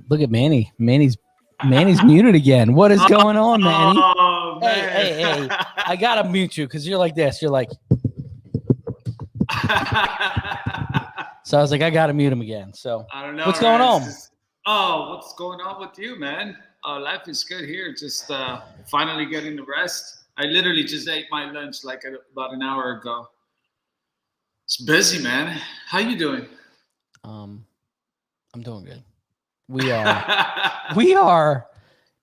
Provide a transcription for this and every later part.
Look at Manny. Manny's muted again. What is going on, Manny? Oh, man. Hey. I got to mute you because you're like this. You're like. So I was like, I got to mute him again. So I don't know. What's going on? What's going on with you, man? Life is good here. Just finally getting the rest. I literally just ate my lunch like about an hour ago. It's busy, man. How you doing? I'm doing good. We are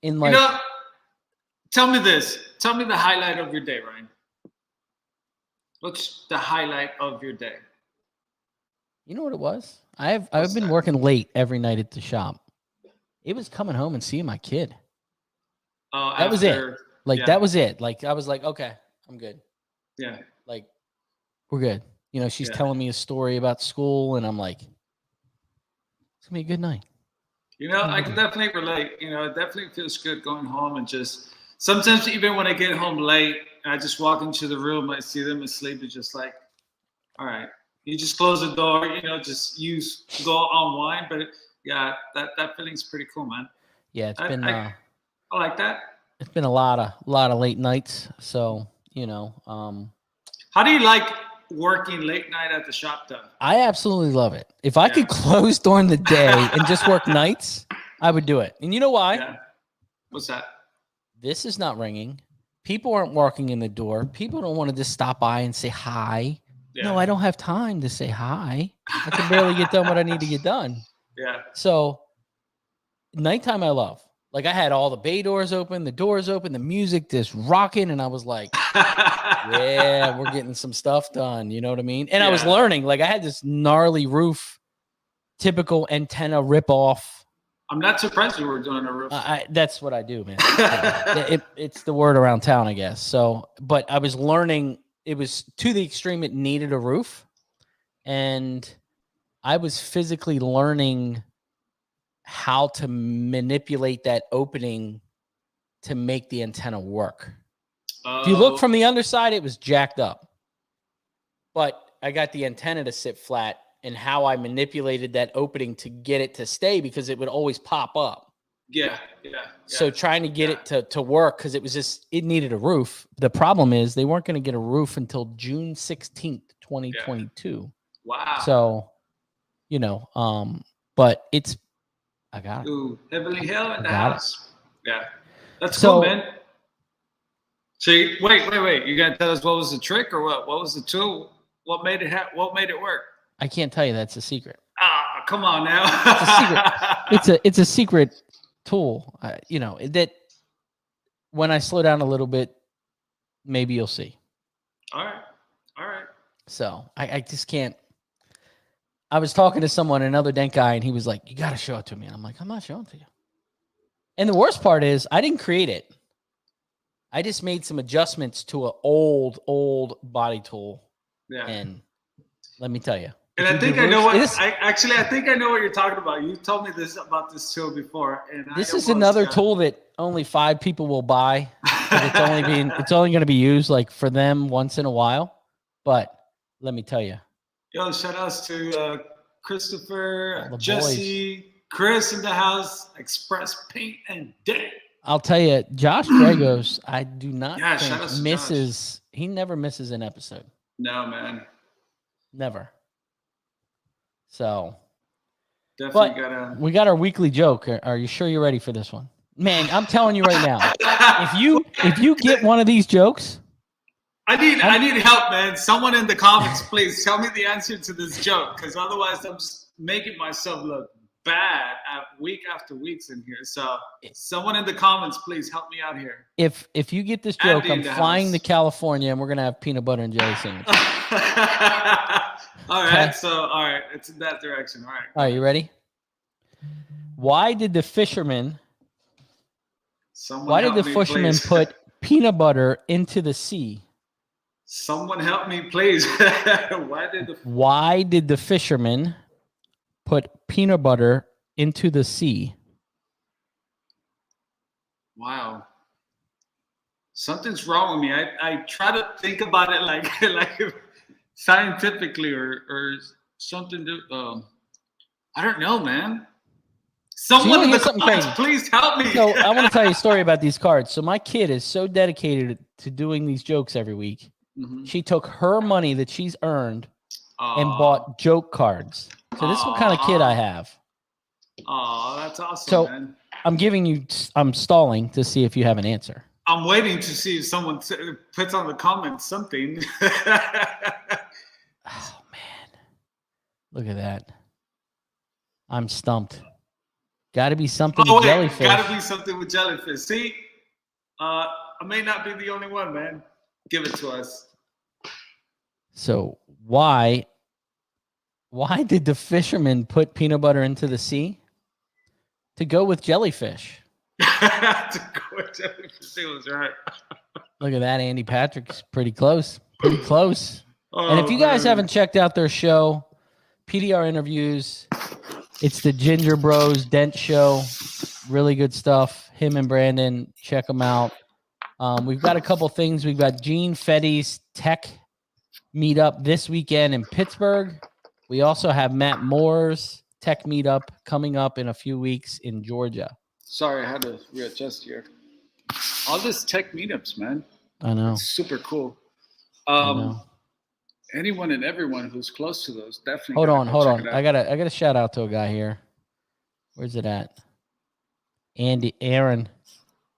in like. Tell me this. Tell me the highlight of your day, Ryan. What's the highlight of your day? You know what it was? I've been working late every night at the shop. It was coming home and seeing my kid. Oh, that was it. That was it. Like I was like, okay, I'm good. Yeah. Like we're good. You know, she's telling me a story about school, and I'm like, it's gonna be a good night. You know, I can definitely relate. You know, it definitely feels good going home and just sometimes even when I get home late, I just walk into the room, I see them asleep. It's just like, all right, you just close the door, you know, just go unwind. But yeah, that feeling's pretty cool, man. Yeah, I like that. It's been a lot of late nights. So, you know, how do you like working late night at the shop though? I absolutely love it. If I could close during the day and just work nights, I would do it. And you know why? Yeah. What's that? This is not ringing. People aren't walking in the door. People don't want to just stop by and say hi. Yeah. No, I don't have time to say hi. I can barely get done what I need to get done. Yeah. So nighttime I love. Like I had all the bay doors open, the doors open, the music just rocking, and I was like, yeah, we're getting some stuff done. You know what I mean? And I was learning. Like I had this gnarly roof, typical antenna rip off. I'm not surprised you were doing a roof. That's what I do, man. It's the word around town, I guess. So, but I was learning. It was to the extreme it needed a roof, and I was physically learning how to manipulate that opening to make the antenna work. If you look from the underside, it was jacked up. But I got the antenna to sit flat and how I manipulated that opening to get it to stay because it would always pop up. Yeah. So trying to get it to work because it needed a roof. The problem is they weren't going to get a roof until June 16th, 2022. Wow. So, you know, but I got it. Ooh, Heavenly Hill in the house. Yeah. That's cool, man. So wait. You gotta tell us what was the trick or what? What was the tool? What made it work? I can't tell you. That's a secret. Ah, come on now. It's a secret tool. You know that when I slow down a little bit, maybe you'll see. All right. So I just can't. I was talking to someone, another Dent guy, and he was like, "You got to show it to me." And I'm like, "I'm not showing it to you." And the worst part is, I didn't create it. I just made some adjustments to an old body tool. Yeah. And let me tell you. And I think I know what. I think I know what you're talking about. You told me about this tool before, and this is another tool that only 5 people will buy. It's only going to be used like for them once in a while. But let me tell you. Yo, shout outs to Christopher, Jesse, boys. Chris in the house, Express Paint and Dent. I'll tell you, Josh Dragos, I do not think misses. He never misses an episode. No, man. Never. So. Definitely we got our weekly joke. Are you sure you're ready for this one? Man, I'm telling you right now. if you get one of these jokes. I need help, man. Someone in the comments, please tell me the answer to this joke, because otherwise I'm just making myself look bad week after weeks in here. So someone in the comments, please help me out here. If you get this joke, Andy in I'm the flying to house. California and we're gonna have peanut butter and jelly sandwiches. All right, so all right, it's in that direction. All right. All right, you ready? Why did the fisherman put peanut butter into the sea? Someone help me, please. Why did the fisherman put peanut butter into the sea? Wow. Something's wrong with me. I try to think about it like scientifically or something. I don't know, man. Someone in the comments, please help me. So I want to tell you a story about these cards. So my kid is so dedicated to doing these jokes every week. Mm-hmm. She took her money that she's earned and bought joke cards. So this is what kind of kid I have. Oh, that's awesome, so, man. I'm stalling to see if you have an answer. I'm waiting to see if someone puts on the comments something. Oh, man. Look at that. I'm stumped. Got to be something with jellyfish. Got to be something with jellyfish. See, I may not be the only one, man. Give it to us. So why did the fisherman put peanut butter into the sea? To go with jellyfish. To go with jellyfish. It was right. Look at that. Andy Patrick's pretty close. Pretty close. And if you guys haven't checked out their show, PDR Interviews, it's the Ginger Bros Dent show. Really good stuff. Him and Brandon, check them out. We've got a couple things. We've got Gene Fetty's tech meetup this weekend in Pittsburgh. We also have Matt Moore's tech meetup coming up in a few weeks in Georgia. Sorry, I had to readjust here. All this tech meetups, man. I know. It's super cool. Anyone and everyone who's close to those, definitely. Hold on. I gotta shout out to a guy here. Where's it at? Aaron.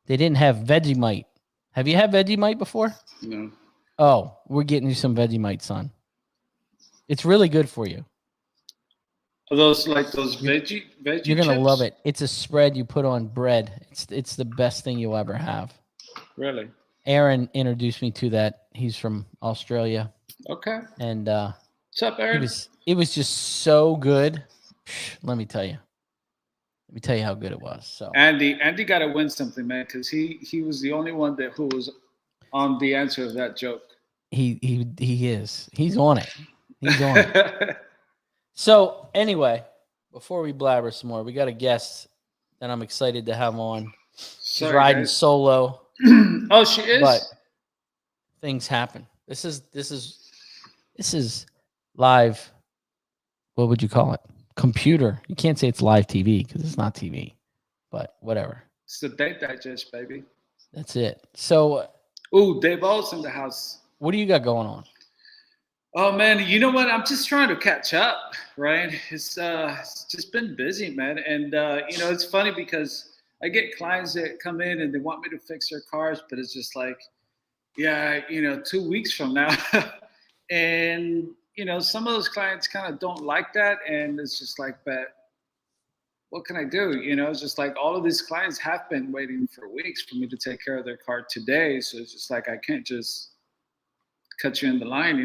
They didn't have Vegemite. Have you had Vegemite before? No. Oh, we're getting you some Vegemite, son. It's really good for you. Are those like those veggie You're gonna love it. It's a spread you put on bread. It's the best thing you'll ever have. Really? Aaron introduced me to that. He's from Australia. Okay. And what's up, Aaron? It was just so good. Let me tell you how good it was. So Andy got to win something, man, because he was the only one who was on the answer of that joke. He is. He's on it. He's on it. So anyway, before we blabber some more, we got a guest that I'm excited to have on. She's riding solo. Oh, she is. But things happen. This is live. What would you call it? Computer. You can't say it's live TV because it's not TV. But whatever. It's the Date Digest, baby. That's it. So. Ooh, Dave O's in the house. What do you got going on? Oh man, you know what? I'm just trying to catch up, right? It's just been busy, man. And it's funny because I get clients that come in and they want me to fix their cars, but it's just like, 2 weeks from now. And some of those clients kind of don't like that, and it's just like, but what can I do? It's just like all of these clients have been waiting for weeks for me to take care of their car today. So it's just like I can't just cut you in the line,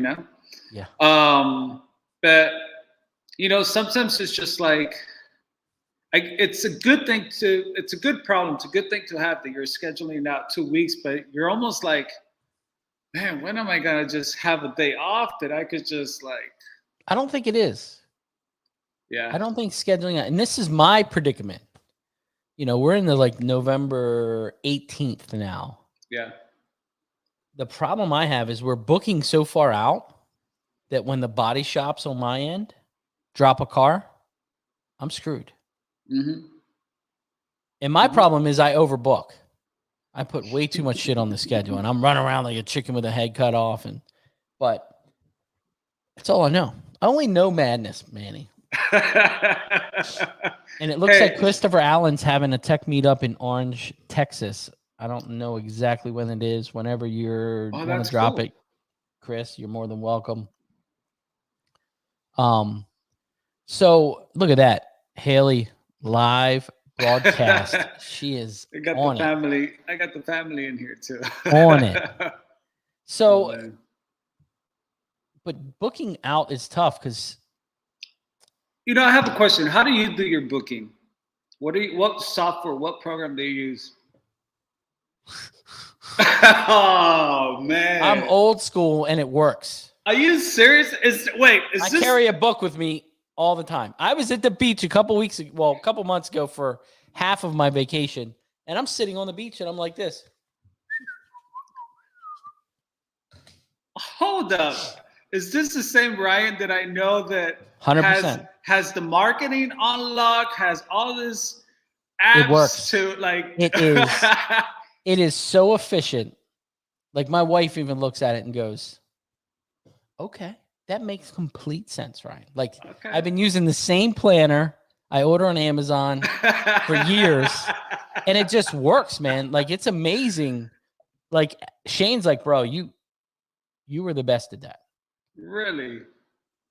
Yeah. But sometimes it's just like it's a good problem. It's a good thing to have that you're scheduling out 2 weeks, but you're almost like, man, when am I gonna just have a day off that I could just like? I don't think it is. Yeah. I don't think scheduling out, and this is my predicament. We're in the November 18th now. Yeah. The problem I have is we're booking so far out that when the body shops on my end drop a car, I'm screwed. Mm-hmm. And my problem is I overbook. I put way too much shit on the schedule, and I'm running around like a chicken with a head cut off. But that's all I know. I only know madness, Manny. And it looks like Christopher Allen's having a tech meetup in Orange, Texas. I don't know exactly when it is. Whenever you're want to drop it, Chris, you're more than welcome. So look at that. Haley live broadcast. She is I got on the family. I got the family in here too. On it. So, man. but booking out is tough because I have a question. How do you do your booking? What software, what program do you use? Oh man. I'm old school and it works. Are you serious? I carry a book with me all the time. I was at the beach a couple months ago for half of my vacation, and I'm sitting on the beach and I'm like this. Hold up. Is this the same Ryan that I know that 100%. has the marketing on lock, has all this apps It works. to like It is. It is so efficient. Like my wife even looks at it and goes, okay, that makes complete sense, Ryan. Like I've been using the same planner I order on Amazon for years, and it just works, man. Like it's amazing. Like Shane's like, bro, you were the best at that. Really?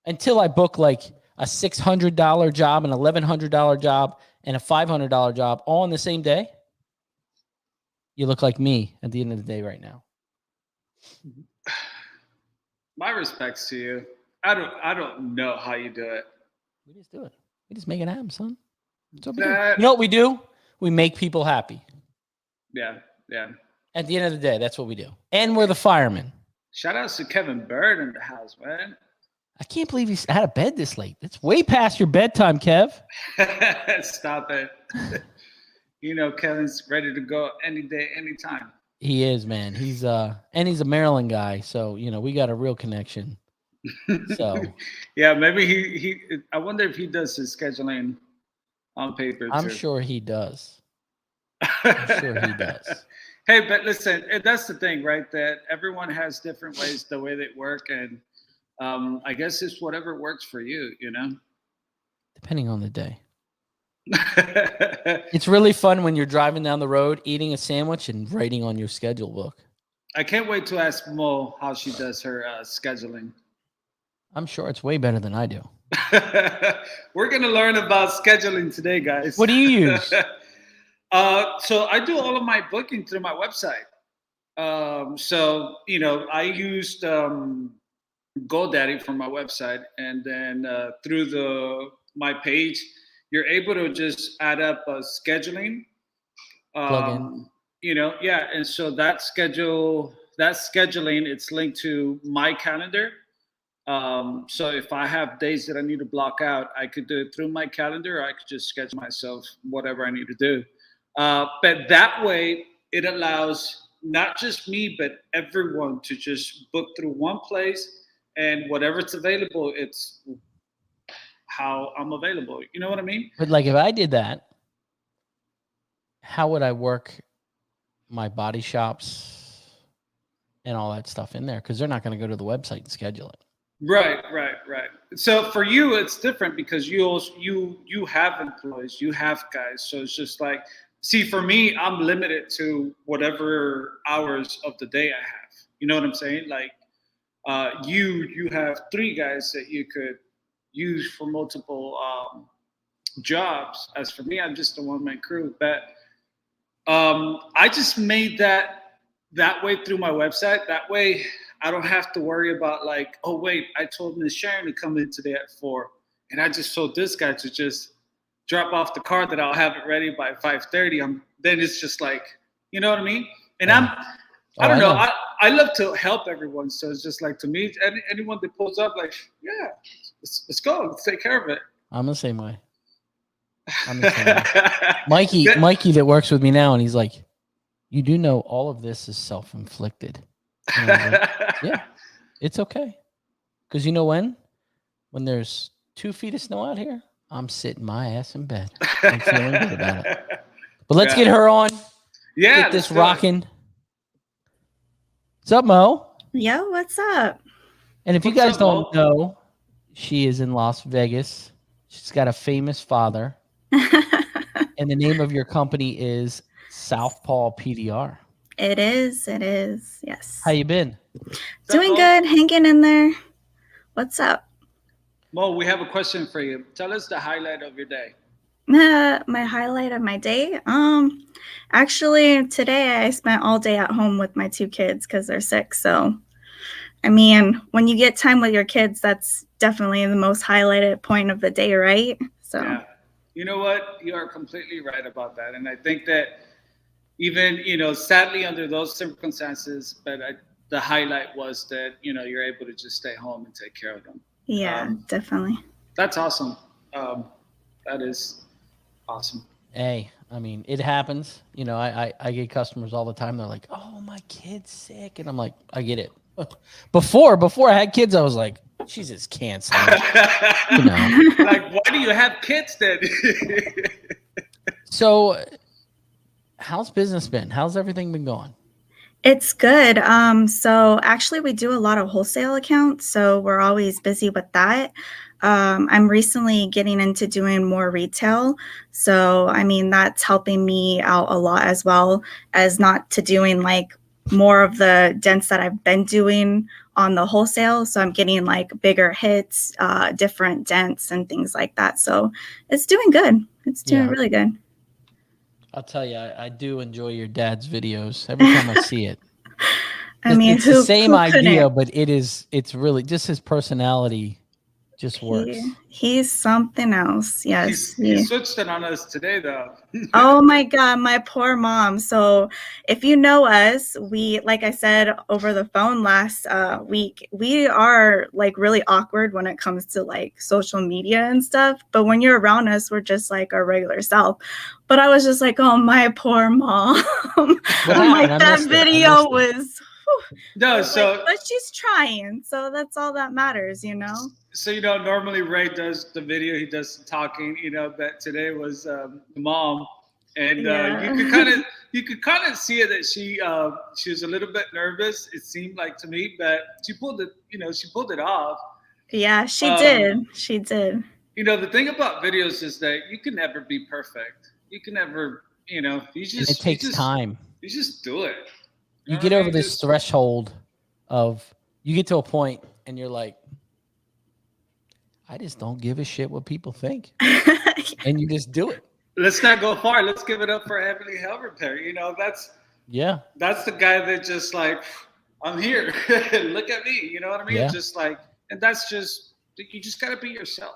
Until I book like a $600 job, an $1,100 job, and a $500 job all on the same day. You look like me at the end of the day right now. My respects to you. I don't know how you do it. We just do it. We just make it happen, son. That's what we do. You know what we do? We make people happy. Yeah. At the end of the day, that's what we do. And we're the firemen. Shout out to Kevin Bird in the house, man. I can't believe he's out of bed this late. It's way past your bedtime, Kev. Stop it. Kevin's ready to go any day, anytime. He is, man. He's and he's a Maryland guy, so we got a real connection. So yeah, maybe he I wonder if he does his scheduling on paper too. I'm sure he does. I'm sure he does. Hey, but listen, that's the thing, right? That everyone has different ways the way they work, and I guess it's whatever works for you, Depending on the day. It's really fun when you're driving down the road, eating a sandwich and writing on your schedule book. I can't wait to ask Mo how she does her scheduling. I'm sure it's way better than I do. We're going to learn about scheduling today, guys. What do you use? So I do all of my booking through my website. I used GoDaddy for my website, and then through my page, you're able to just add up scheduling. Plug in. And so that scheduling, it's linked to my calendar. So if I have days that I need to block out, I could do it through my calendar, or I could just schedule myself whatever I need to do. But that way, it allows not just me, but everyone to just book through one place, and whatever's available, it's how I'm available. You know what I mean? But like if I did that, how would I work my body shops and all that stuff in there? Because they're not going to go to the website and schedule it. Right. So for you, it's different because you have employees, you have guys. So it's just like, see, for me, I'm limited to whatever hours of the day I have. You know what I'm saying? Like, you have 3 guys that you could use for multiple jobs. As for me, I'm just a one-man crew. But I just made that way through my website. That way, I don't have to worry about like, oh wait, I told Miss Sharon to come in today at 4, and I just told this guy to just drop off the car that I'll have it ready by 5:30. Then it's just like, you know what I mean? And I don't know. I love to help everyone, so it's just like, to me, anyone that pulls up, like, yeah, let's go, let's take care of it. I'm the same way. Mikey that works with me now, and he's like, you do know all of this is self-inflicted. Like, yeah, it's okay. Because you know when there's 2 feet of snow out here, I'm sitting my ass in bed. I'm feeling good about it. But let's get her on. Yeah, get this rocking. What's up, Mo? Yo, what's up? And if you guys don't know, she is in Las Vegas. She's got a famous father. And the name of your company is Southpaw PDR. It is. Yes. How you been? Doing good. Hanging in there. What's up? Mo, we have a question for you. Tell us the highlight of your day. My highlight of my day. Actually, today I spent all day at home with my two kids because they're sick. So, I mean, when you get time with your kids, that's definitely the most highlighted point of the day, right? So, Yeah. You know what? You are completely right about that. And I think that even, sadly under those circumstances, but the highlight was that, you're able to just stay home and take care of them. yeah, definitely. That's awesome. That is awesome. Hey, I mean, it happens. I get customers all the time. They're like, "Oh, my kid's sick," and I'm like, "I get it." Before I had kids, I was like, "Jesus, cancer." Like, why do you have kids then? So, how's business been? How's everything been going? It's good. So actually we do a lot of wholesale accounts, so we're always busy with that. I'm recently getting into doing more retail. So I mean that's helping me out a lot as well as not to doing like more of the dents that I've been doing on the wholesale. So I'm getting like bigger hits, different dents and things like that. So it's doing good. It's doing really good. I'll tell you, I do enjoy your dad's videos every time I see it. I mean, it's the same idea, but it's really just his personality just works. He's something else. Yes. He switched it on us today, though. Oh my God, my poor mom. So if you know us, like I said over the phone last week, we are like really awkward when it comes to like social media and stuff. But when you're around us, we're just like our regular self. But I was just like, oh, my poor mom. I'm like, that video was. No, so like, but she's trying, so that's all that matters, So normally Ray does the video, he does the talking, but today was the mom, and you could kind of see it that she was a little bit nervous. It seemed like to me, but she pulled it off. Yeah, she did. She did. The thing about videos is that you can never be perfect. You can never, it takes time. You just do it. You get over this threshold of you get to a point and you're like, I just don't give a shit what people think. And you just do it. Let's not go far. Let's give it up for Heavenly Hell Repair. That's the guy that just like, I'm here. Look at me. You know what I mean? Yeah. Just like, and that's just, you just got to be yourself.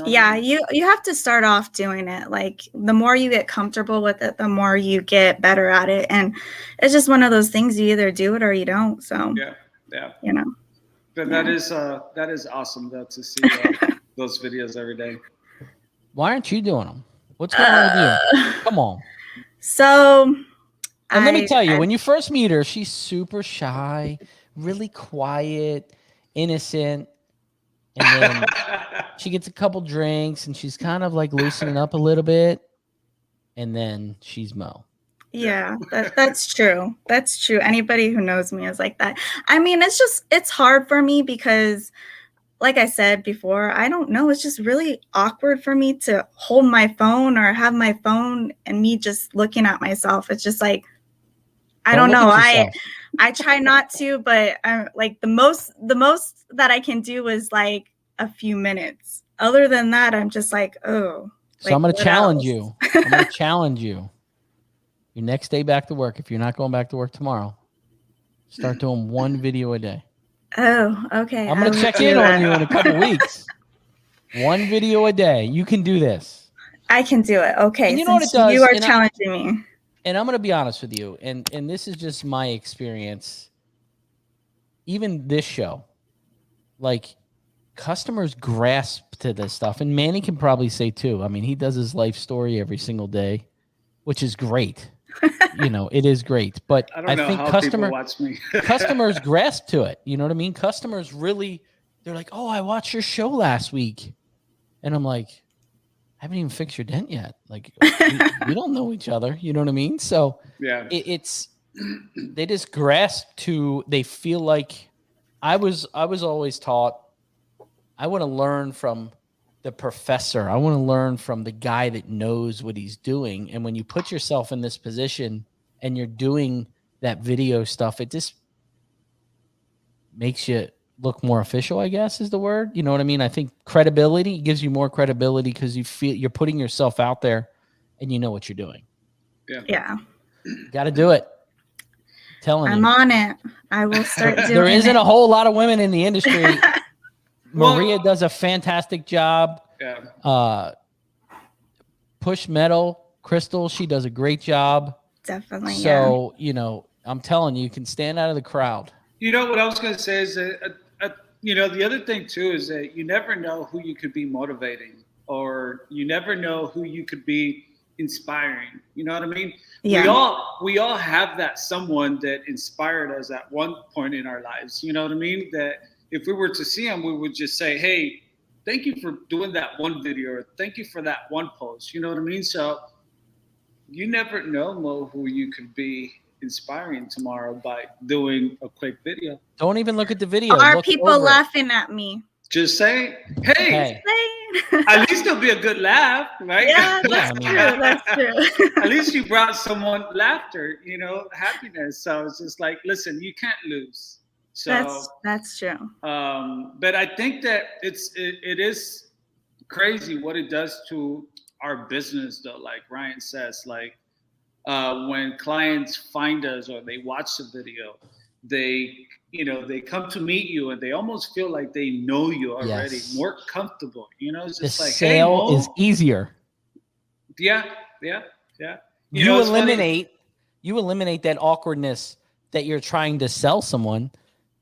Yeah, you have to start off doing it. Like the more you get comfortable with it, the more you get better at it. And it's just one of those things, you either do it or you don't. So yeah. But that is awesome though, to see those videos every day. Why aren't you doing them? What's going on with you? Come on. So and let me tell you, when you first meet her, she's super shy, really quiet, innocent. And then she gets a couple drinks and she's kind of like loosening up a little bit. And then she's Mo. Yeah, that's true. That's true. Anybody who knows me is like that. I mean, it's hard for me because like I said before, I don't know. It's just really awkward for me to hold my phone or have my phone and me just looking at myself. It's just like, I don't know. I try not to, but like the most that I can do is like a few minutes. Other than that, I'm just like, oh. So I'm going to challenge you. I'm going to challenge you. Your next day back to work, if you're not going back to work tomorrow, start doing one video a day. Oh, okay. I'm going to check in on you in a couple weeks. One video a day. You can do this. I can do it. Okay. And you know what it does? You are challenging me. And I'm going to be honest with you, and this is just my experience. Even this show, like customers grasp to this stuff, and Manny can probably say too. I mean, he does his life story every single day, which is great. It is great. But I think customers grasp to it. You know what I mean? Customers really, they're like, oh, I watched your show last week. And I'm like, I haven't even fixed your dent yet. Like, we don't know each other. You know what I mean? So yeah, it's they just grasp to. They feel like I was always taught. I want to learn from the professor. I want to learn from the guy that knows what he's doing. And when you put yourself in this position and you're doing that video stuff, it just makes you look more official, I guess is the word. You know what I mean? I think credibility gives you more credibility because you feel you're putting yourself out there and you know what you're doing. Yeah. Got to do it. Telling I'm you. on it. I will start doing There isn't it. a whole lot of women in the industry. Well- Maria does a fantastic job. Yeah. Push Metal, Crystal, she does a great job. Definitely. So, you know, I'm telling you, you can stand out of the crowd. You know what I was going to say is that, you know, the other thing too is that you never know who you could be motivating, or you never know who you could be inspiring. You know what I mean? Yeah. We all have that someone that inspired us at one point in our lives. You know what I mean? That if we were to see them, we would just say, "Hey, thank you for doing that one video, or thank you for that one post." You know what I mean? So you never know, Mo, who you could be inspiring tomorrow by doing a quick video. Don't even look at the video. Are Look people over it. laughing at me? Just say, "Hey." Hey. At least it'll be a good laugh, right? Yeah, Yeah, that's I mean- true. That's true. At least you brought someone laughter, you know, happiness. So it's just like, listen, you can't lose. So, that's true. but I think that it is crazy what it does to our business, though. Like Ryan says, like when clients find us or they watch the video, they come to meet you and they almost feel like they know you already, Yes. more comfortable. You know, it's The just like, sale hey, Mo. is easier. Yeah. You know, it's funny. eliminate that awkwardness that you're trying to sell someone.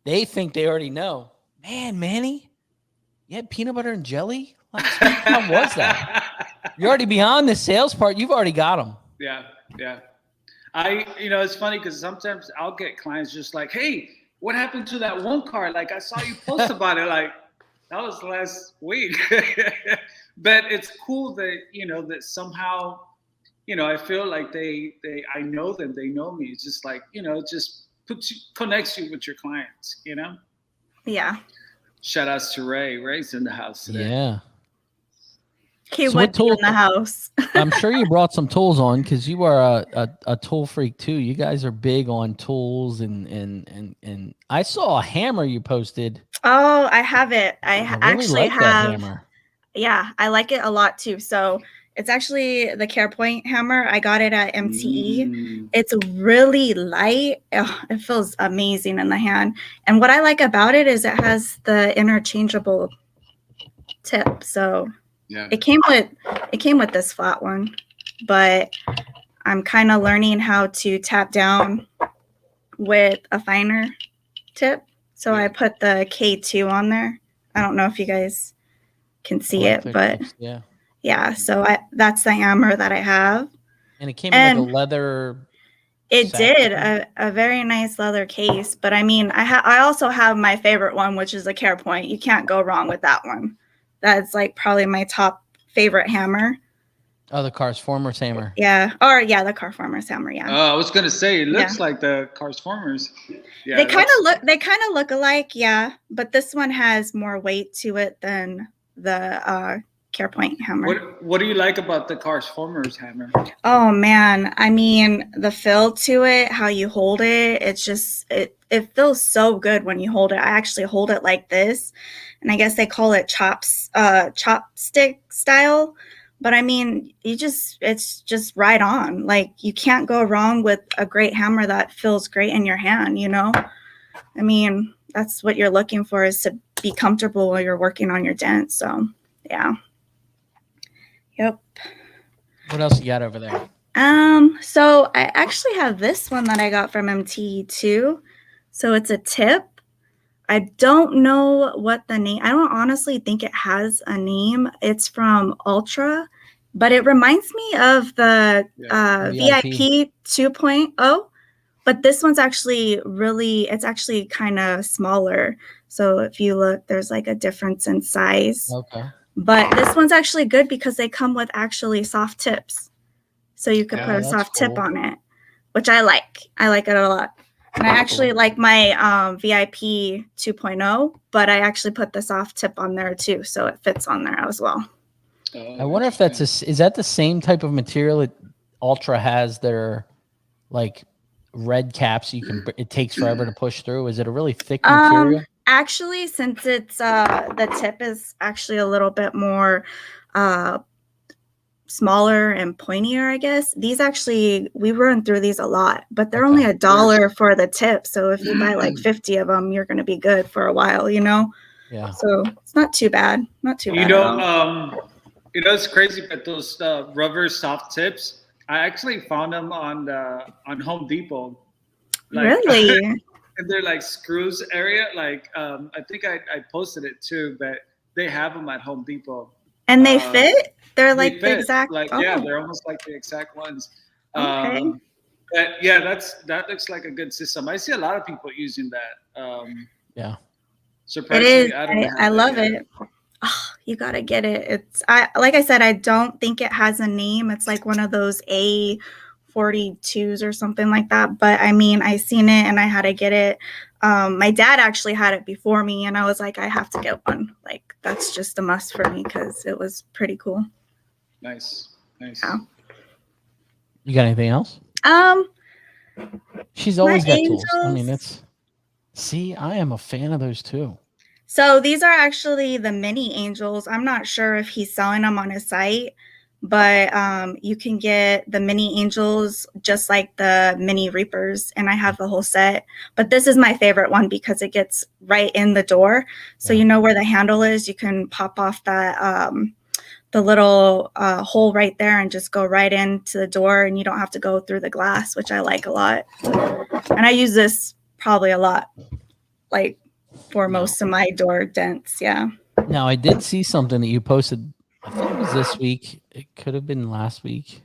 They think they already know. Man, Manny, you had peanut butter and jelly last week? How was that? You're already beyond the sales part. You've already got them. Yeah. It's funny because sometimes I'll get clients just like, "Hey, what happened to that one car? Like, I saw you post about it. Like, that was last week." But it's cool that, that somehow, I feel like I know them, they know me. It's just like, just connects you with your clients, Yeah. Shout outs to Ray. Ray's in the house today. Yeah. He So would what be in tool- the house. I'm sure you brought some tools on because you are a tool freak too. You guys are big on tools and I saw a hammer you posted. Oh, I have it. I really actually like that have. hammer. Yeah, I like it a lot too. So it's actually the CarePoint hammer. I got it at MTE. Mm. It's really light. Oh, it feels amazing in the hand. And what I like about it is it has the interchangeable tip. So Yeah. it came with this flat one, but I'm kind of learning how to tap down with a finer tip. So Yeah. I put the K2 on there. I don't know if you guys can see it, but yeah. So that's the hammer that I have. And it came in like a leather. It sack did thing? a very nice leather case, but I mean, I also have my favorite one, which is a CarePoint. You can't go wrong with that one. That's like probably my top favorite hammer. Oh, the Carsformers hammer. Yeah. Or yeah, the Carsformers hammer. Yeah. I was gonna say it looks like the Carsformers. Yeah. They kind of look alike, yeah. But this one has more weight to it than the CarePoint hammer. What do you like about the Carsformers hammer? Oh man, I mean the feel to it, how you hold it, it's just it feels so good when you hold it. I actually hold it like this, and I guess they call it chopstick style. But I mean, it's just right on. Like you can't go wrong with a great hammer that feels great in your hand, I mean, that's what you're looking for, is to be comfortable while you're working on your dent. So yeah. Yep. What else you got over there? So I actually have this one that I got from MTE too. So it's a tip. I don't know what the name, I don't honestly think it has a name. It's from Ultra, but it reminds me of the VIP 2.0, but this one's actually it's actually kind of smaller. So if you look, there's like a difference in size. Okay. But this one's actually good because they come with actually soft tips. So you could put a soft tip on it, which I like. I like it a lot. And I actually like my VIP 2.0, but I actually put the soft tip on there too. So it fits on there as well. I wonder if is that the same type of material that Ultra has? Their like red caps. It takes forever to push through. Is it a really thick material? Actually, since it's the tip is actually a little bit more smaller and pointier, I guess. These actually, we run through these a lot, but they're only $1 for the tip. So if you buy like 50 of them, you're going to be good for a while, you know? Yeah. So it's not too bad. Not too bad at all. It's crazy, but those rubber soft tips, I actually found them on Home Depot. Like, really? and they're like screws area. Like I think I posted it too, but they have them at Home Depot. And they fit? They're like the exact. Like yeah, they're almost like the exact ones. Okay. But yeah, that looks like a good system. I see a lot of people using that. Yeah. Surprisingly, it is. I love it. Oh, you gotta get it. Like I said, I don't think it has a name. It's like one of those A42s or something like that. But I mean, I seen it and I had to get it. My dad actually had it before me, and I was like, I have to get one. Like that's just a must for me because it was pretty cool. Nice. Yeah. You got anything else? She's always got tools. I mean, see, I am a fan of those too. So these are actually the mini angels. I'm not sure if he's selling them on his site, but you can get the mini angels just like the mini reapers, and I have the whole set. But this is my favorite one because it gets right in the door. So you know where the handle is, you can pop off that the little hole right there and just go right into the door, and you don't have to go through the glass, which I like a lot. And I use this probably a lot, like for most of my door dents. Yeah. Now I did see something that you posted. I think it was this week. It could have been last week.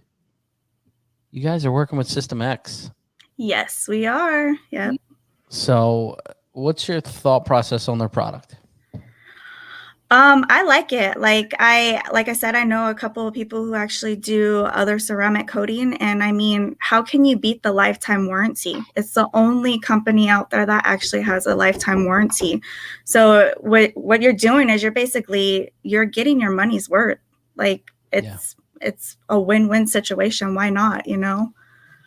You guys are working with System X. Yes, we are. Yep. So what's your thought process on their product? I like it. Like I said, I know a couple of people who actually do other ceramic coating, and I mean, how can you beat the lifetime warranty? It's the only company out there that actually has a lifetime warranty. So what you're doing is you're getting your money's worth. Like it's a win-win situation. Why not, you know?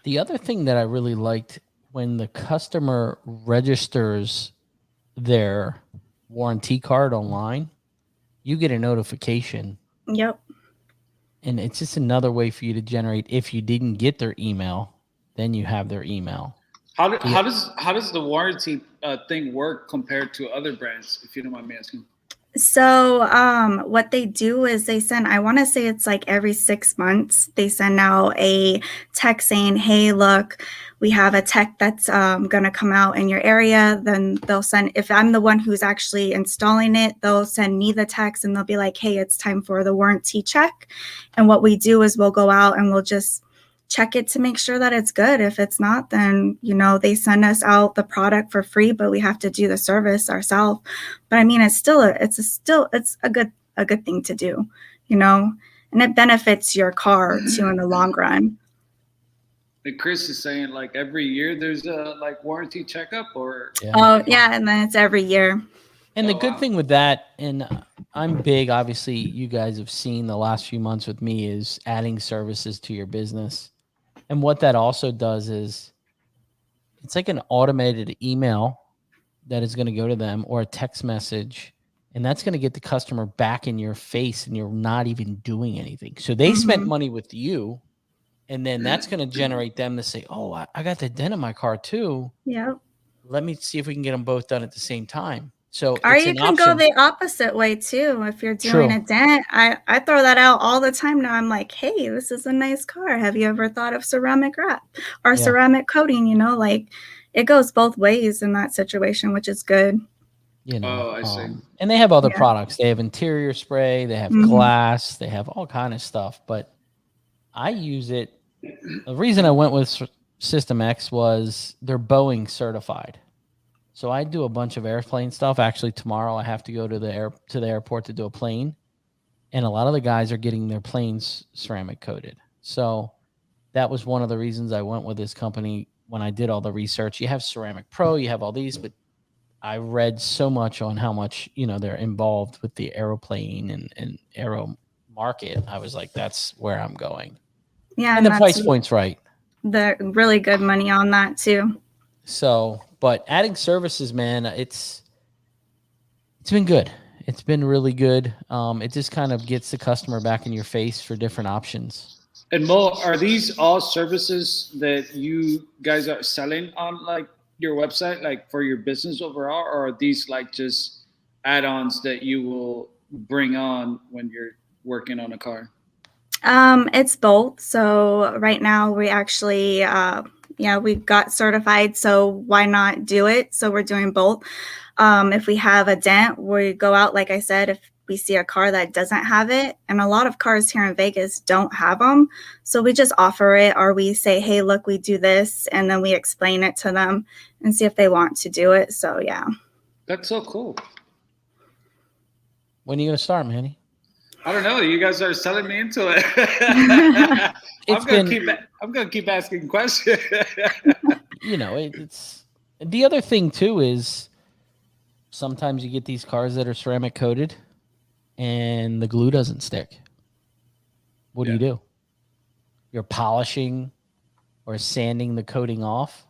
The other thing that I really liked, when the customer registers their warranty card online, you get a notification. Yep. And it's just another way for you to generate. If you didn't get their email, then you have their email. How does the warranty thing work compared to other brands, if you don't mind me asking? So what they do is they send, I want to say it's like every 6 months, they send out a text saying, hey, look, we have a tech that's going to come out in your area. Then they'll send, if I'm the one who's actually installing it, they'll send me the text and they'll be like, hey, it's time for the warranty check. And what we do is we'll go out and we'll just check it to make sure that it's good. If it's not, then, you know, they send us out the product for free, but we have to do the service ourselves. But I mean, it's a good thing to do, you know, and it benefits your car too in the long run. And Chris is saying like every year there's a like warranty checkup or. Yeah. Oh yeah. And then it's every year. And the good thing with that, and I'm big, obviously you guys have seen the last few months with me, is adding services to your business. And what that also does is it's like an automated email that is going to go to them, or a text message, and that's going to get the customer back in your face, and you're not even doing anything. So they spent money with you, and then that's going to generate them to say, oh, I got the dent in my car too. Yeah. Let me see if we can get them both done at the same time. So or you can go the opposite way too. If you're doing a dent, I throw that out all the time now. I'm like, hey, this is a nice car. Have you ever thought of ceramic wrap or ceramic coating? You know, like it goes both ways in that situation, which is good. You know, I see. And they have other products. They have interior spray. They have glass. They have all kind of stuff. But I use it. The reason I went with System X was they're Boeing certified. So I do a bunch of airplane stuff. Actually, tomorrow I have to go to the airport to do a plane, and a lot of the guys are getting their planes ceramic coated. So that was one of the reasons I went with this company. When I did all the research, you have Ceramic Pro, you have all these, but I read so much on how much they're involved with the aeroplane and aero market. I was like, that's where I'm going. Yeah, and the price point's right. They're really good money on that too. So, but adding services, man, It's been good. It's been really good. It just kind of gets the customer back in your face for different options. And Mo, are these all services that you guys are selling on like your website, like for your business overall, or are these like just add-ons that you will bring on when you're working on a car? It's both. So right now we actually, we got certified. So why not do it? So we're doing both. If we have a dent, we go out, like I said, if we see a car that doesn't have it, and a lot of cars here in Vegas don't have them. So we just offer it, or we say, hey, look, we do this. And then we explain it to them and see if they want to do it. So yeah. That's so cool. When are you going to start, Manny? I don't know. You guys are selling me into it. I'm gonna keep asking questions. It's the other thing too is sometimes you get these cars that are ceramic coated and the glue doesn't stick. What do you do? You're polishing or sanding the coating off.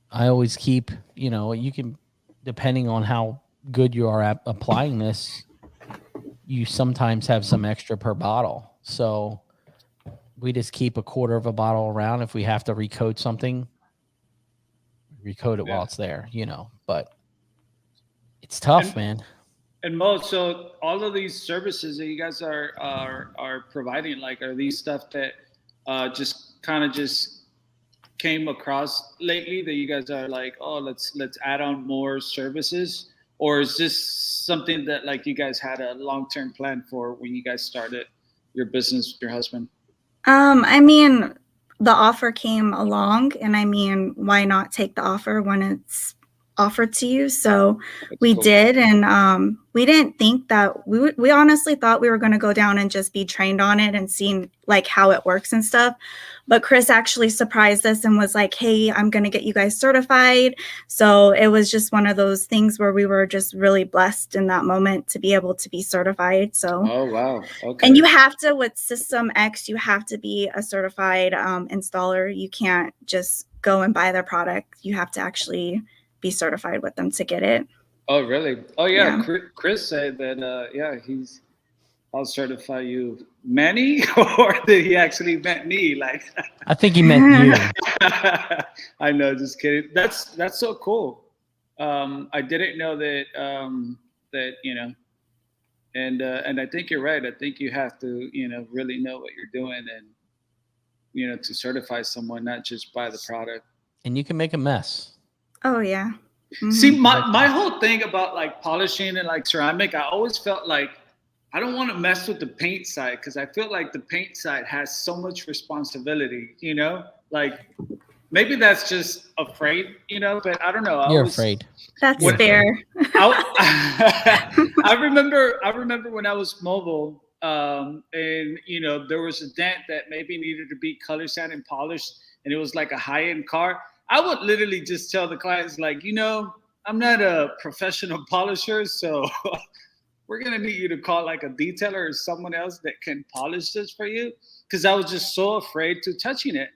I always keep, you can, depending on how good you are at applying this, you sometimes have some extra per bottle. So we just keep a quarter of a bottle around. If we have to recoat something, recoat it while it's there, but it's tough, man. And Mo, so all of these services that you guys are providing, like, are these stuff that just kind of just came across lately that you guys are like, oh, let's add on more services? Or is this something that like you guys had a long-term plan for when you guys started your business with your husband? I mean, the offer came along, and I mean, why not take the offer when it's offered to you? So we did, and we didn't think that we honestly thought we were going to go down and just be trained on it and seeing like how it works and stuff. But Chris actually surprised us and was like, hey, I'm going to get you guys certified. So it was just one of those things where we were just really blessed in that moment to be able to be certified. So, oh, wow. Okay. And you have to, with System X, you have to be a certified installer. You can't just go and buy their product. You have to actually be certified with them to get it. Oh, really? Oh, yeah. Chris said that, I'll certify you. Manny? Or did he actually meant me? Like, I think he meant you. I know, just kidding. That's so cool. I didn't know that, and I think you're right. I think you have to, really know what you're doing and, to certify someone, not just buy the product. And you can make a mess. Oh, yeah. Mm-hmm. See, my whole thing about like polishing and like ceramic, I always felt like I don't want to mess with the paint side because I feel like the paint side has so much responsibility, like maybe that's just afraid, but I don't know. You're afraid. That's fair. I remember when I was mobile, and there was a dent that maybe needed to be color sanded and polished, and it was like a high-end car. I would literally just tell the clients, like, I'm not a professional polisher, so we're going to need you to call like a detailer or someone else that can polish this for you. Because I was just so afraid to touching it,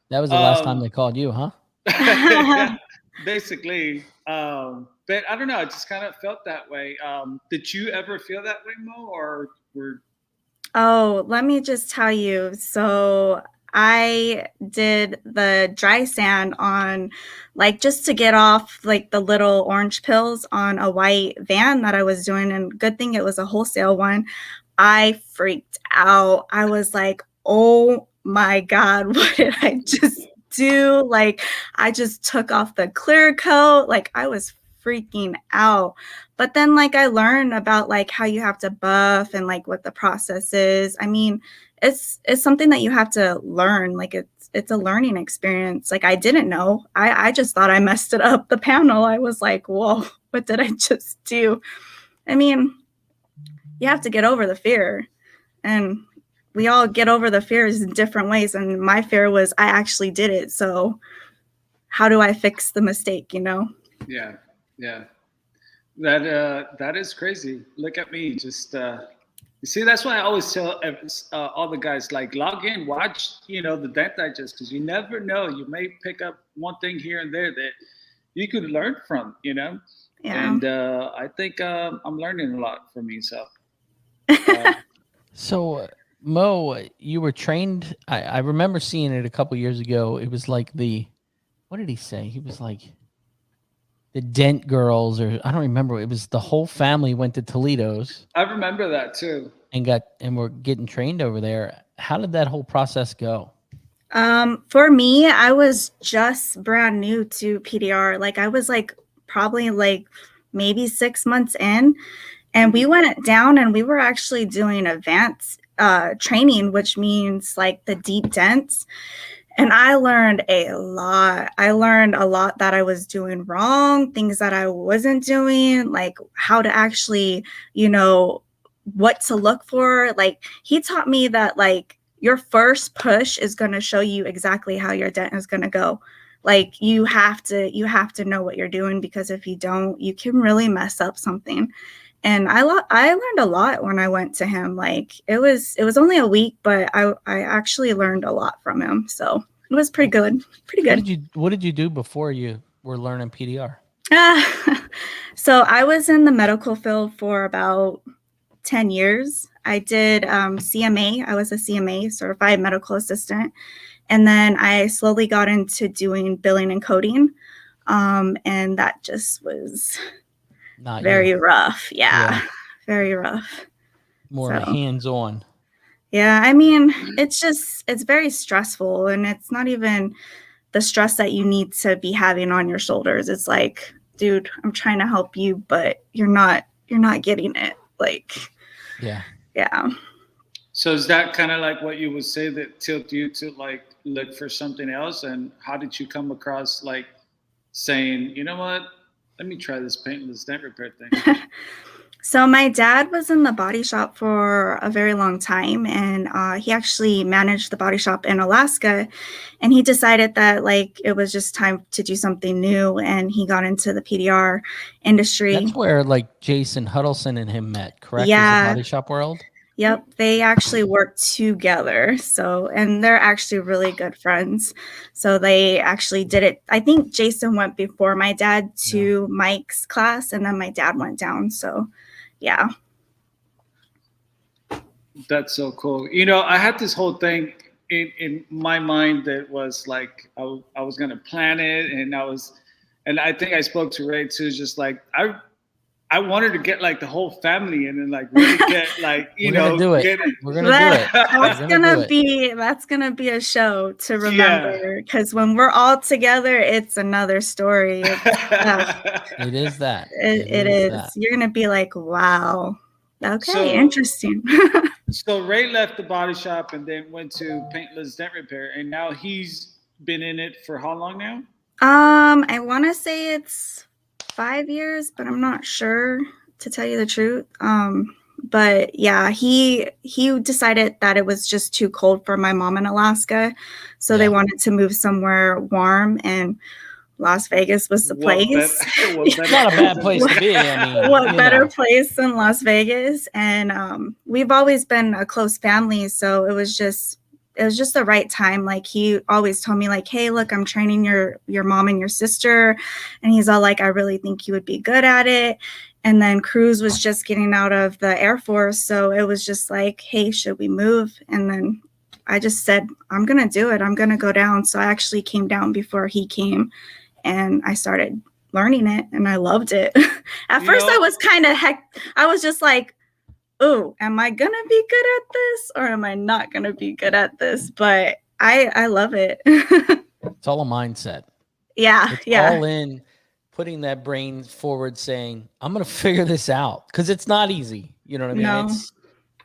That was the last time they called you, huh? Yeah, basically. But I don't know. I just kind of felt that way. Did you ever feel that way, Mo? Or were... Oh, let me just tell you. So I did the dry sand on, like, just to get off like the little orange pills on a white van that I was doing. And good thing it was a wholesale one. I freaked out. I was like, oh my God, what did I just do? Like, I just took off the clear coat. Like, I was freaking out. But then like I learned about like how you have to buff and like what the process is. I mean, it's something that you have to learn. Like it's a learning experience. Like I didn't know. I just thought I messed it up. The panel, I was like, whoa, what did I just do? I mean, you have to get over the fear. And we all get over the fears in different ways. And my fear was I actually did it. So how do I fix the mistake, Yeah. Yeah. That is crazy. Look at me. Just, you see, that's why I always tell all the guys, like, log in, watch, the Dent Digest, because you never know. You may pick up one thing here and there that you could learn from, Yeah. And I think I'm learning a lot from you. So uh, So, Mo, you were trained. I remember seeing it a couple years ago. It was like what did he say? He was like the Dent girls, or I don't remember. It was the whole family went to Toledo's I remember that too. and were getting trained over there. How did that whole process go? For me, I was just brand new to PDR. Like I was like probably like maybe 6 months in, and we went down and we were actually doing advanced training, which means like the deep dents. And I learned a lot. I learned a lot that I was doing wrong, things that I wasn't doing, like how to actually, what to look for. Like he taught me that like your first push is going to show you exactly how your dent is going to go. Like you have to know what you're doing, because if you don't, you can really mess up something. And I learned a lot when I went to him. Like it was only a week, but I actually learned a lot from him. So it was pretty good. Pretty good. What did you do before you were learning PDR? So I was in the medical field for about 10 years. I did CMA. I was a CMA, certified medical assistant. And then I slowly got into doing billing and coding. And that just was Not very you. rough. Yeah. Very rough. More hands-on. Yeah, I mean, it's very stressful, and it's not even the stress that you need to be having on your shoulders. It's like, dude, I'm trying to help you, but you're not getting it. Like, yeah. So is that kind of like what you would say that tilted you to like look for something else? And how did you come across like saying, you know what, let me try this paintless dent repair thing? So my dad was in the body shop for a very long time, and he actually managed the body shop in Alaska, and he decided that like it was just time to do something new, and he got into the PDR industry. That's where like Jason Huddleston and him met, correct? Yeah. Is the body shop world? Yep, they actually work together. So, and they're actually really good friends. So they actually did it. I think Jason went before my dad to Mike's class, and then my dad went down. So, yeah. That's so cool. I had this whole thing in my mind that was like I was gonna plan it, and I think I spoke to Ray too. Just like I wanted to get like the whole family in and like really get like We're gonna do it. We're gonna do it. That's gonna be a show to remember, because when we're all together, it's another story. It is that. It is. That. You're gonna be like, wow. Okay, interesting. So Ray left the body shop and then went to Paintless Dent Repair, and now he's been in it for how long now? I want to say it's 5 years, but I'm not sure, to tell you the truth. But yeah, he decided that it was just too cold for my mom in Alaska, so they wanted to move somewhere warm, and Las Vegas was the place. It's not a bad place to be. I mean, what better place than Las Vegas? And we've always been a close family, so it was just the right time. Like he always told me like, hey, look, I'm training your mom and your sister. And he's all like, I really think you would be good at it. And then Cruz was just getting out of the Air Force. So it was just like, hey, should we move? And then I just said, I'm going to do it. I'm going to go down. So I actually came down before he came, and I started learning it, and I loved it. At first I was kind of I was just like, oh, am I going to be good at this, or am I not going to be good at this? But I love it. It's all a mindset. Yeah. It's all in putting that brain forward, saying, I'm going to figure this out, because it's not easy. You know what I mean? No.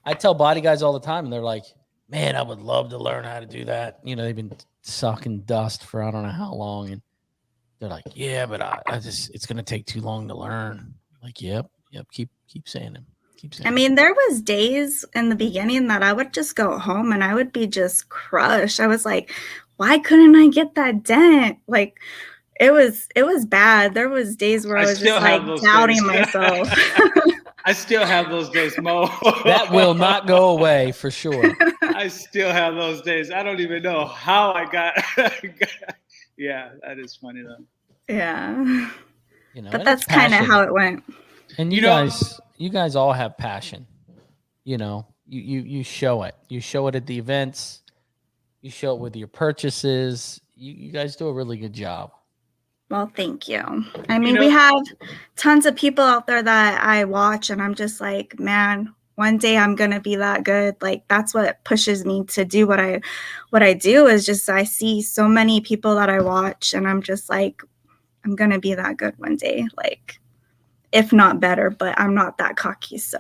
I tell body guys all the time, and they're like, man, I would love to learn how to do that. They've been sucking dust for I don't know how long, and they're like, yeah, but it's going to take too long to learn. Like, yep. Keep saying it. I mean, there was days in the beginning that I would just go home and I would be just crushed. I was like, why couldn't I get that dent? Like, it was bad. There was days where I was just like doubting myself. I still have those days, Mo. That will not go away for sure. I still have those days. I don't even know how I got. Yeah, that is funny though. Yeah. You know, But and it's that's kind of passion. how it went. And You know, you guys all have passion. You know, you show it. You show it at the events. You show it with your purchases. You guys do a really good job. Well, thank you. I you mean, we know, have tons of people out there that I watch, and I'm just like, man, one day I'm gonna be that good. Like that's what pushes me to do what I do is just I see so many people that I watch, and I'm just like, I'm gonna be that good one day. Like, if not better, but I'm not that cocky, so.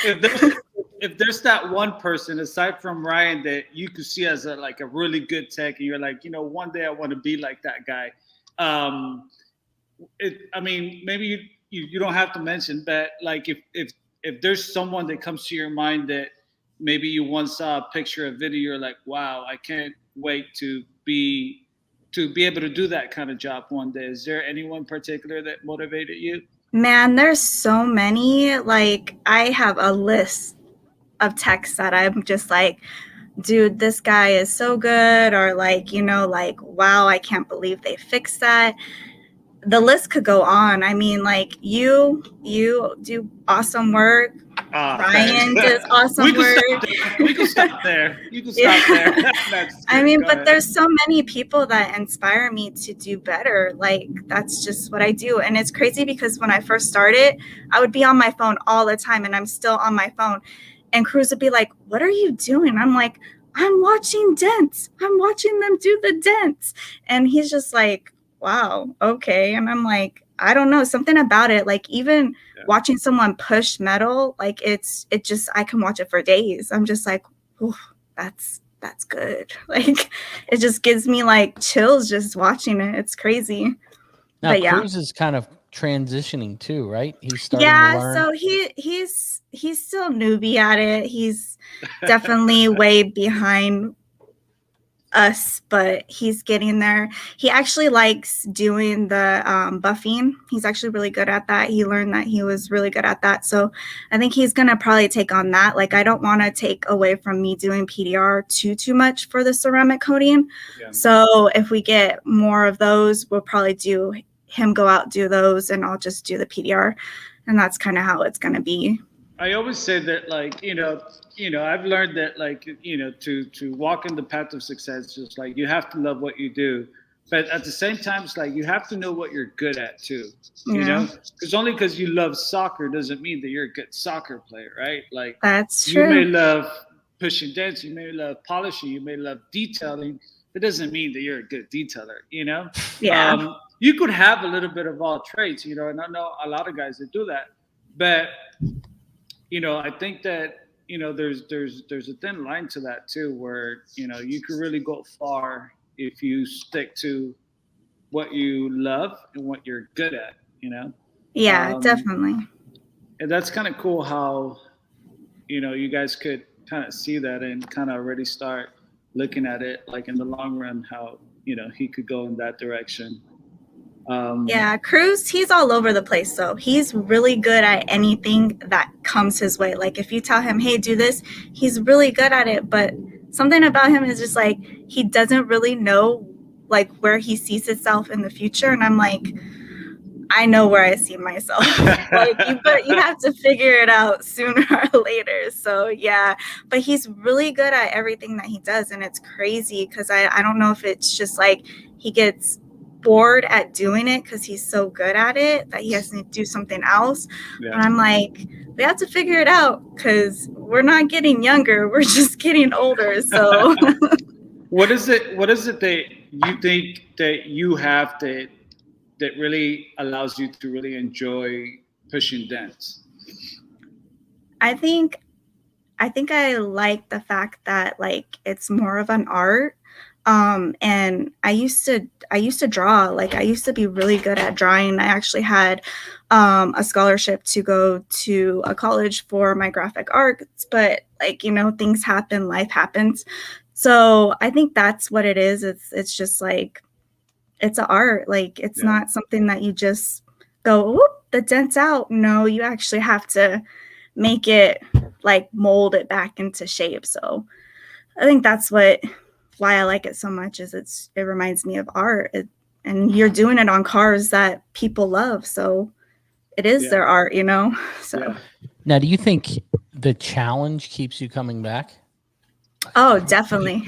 if there's if there's that one person aside from Ryan that you could see as a really good tech, and you're like, one day I want to be like that guy. I mean, maybe you don't have to mention, but like if there's someone that comes to your mind that maybe you once saw a picture, a video, you're like, wow, I can't wait to be able to do that kind of job one day. Is there anyone particular that motivated you? Man, there's so many. Like, I have a list of texts that I'm just like, dude, this guy is so good, or like, like, wow, I can't believe they fixed that. The list could go on. I mean, like, you do awesome work. Thanks. Ryan does We awesome can work. stop there. We can stop there. You can Yeah. stop there. That's I good. mean, Go but ahead. there's so many people that inspire me to do better. Like, that's just what I do. And it's crazy because when I first started, I would be on my phone all the time, and I'm still on my phone. And Cruz would be like, what are you doing? I'm like, I'm watching dents. I'm watching them do the dents. And he's just like, wow, okay. And I'm like, I don't know, something about it. Like, even watching someone push metal, like I can watch it for days. I'm just like, ooh, that's good. Like, it just gives me like chills just watching it. It's crazy. Now, But yeah. Cruz is kind of transitioning too, right? He's starting to Yeah, learn. so he's still newbie at it. He's definitely way behind us, but he's getting there. He actually likes doing the buffing. He's actually really good at that. He learned that he was really good at that. So I think he's going to probably take on that. Like, I don't want to take away from me doing PDR too much for the ceramic coating. Yeah. So if we get more of those, we'll probably do him go out, do those, and I'll just do the PDR. And that's kind of how it's going to be. I always say that, like, I've learned that, like, to walk in the path of success, just like you have to love what you do, but at the same time, it's like you have to know what you're good at too. You know, because only because you love soccer doesn't mean that you're a good soccer player, right? Like, that's true. You may love pushing dents, you may love polishing, you may love detailing. It doesn't mean that you're a good detailer. Yeah. You could have a little bit of all traits, and I know a lot of guys that do that, but I think that there's a thin line to that too, where you can really go far if you stick to what you love and what you're good at. Yeah, definitely. And that's kind of cool how you guys could kind of see that and kind of already start looking at it, like in the long run, how he could go in that direction. Yeah, Cruz, he's all over the place, though. He's really good at anything that comes his way. Like, if you tell him, hey, do this, he's really good at it. But something about him is just like, he doesn't really know, like, where he sees himself in the future. And I'm like, I know where I see myself. Like, you have to figure it out sooner or later. So, yeah. But he's really good at everything that he does. And it's crazy because I don't know if it's just like he gets bored at doing it because he's so good at it that he has to do something else. Yeah. But I'm like, we have to figure it out because we're not getting younger, we're just getting older. So what is it that you think that you have that really allows you to really enjoy pushing dents? I think I like the fact that, like, it's more of an art. And I used to draw. Like, I used to be really good at drawing. I actually had a scholarship to go to a college for my graphic arts, but like, things happen, life happens. So I think that's what it is. It's just like, it's an art. Like, it's not something that you just go, whoop, the dent's out. No, you actually have to make it, like, mold it back into shape. So I think that's why I like it so much, is it reminds me of art. and you're doing it on cars that people love. So it is their art, you know? So Yeah. Now, do you think the challenge keeps you coming back? oh, definitely.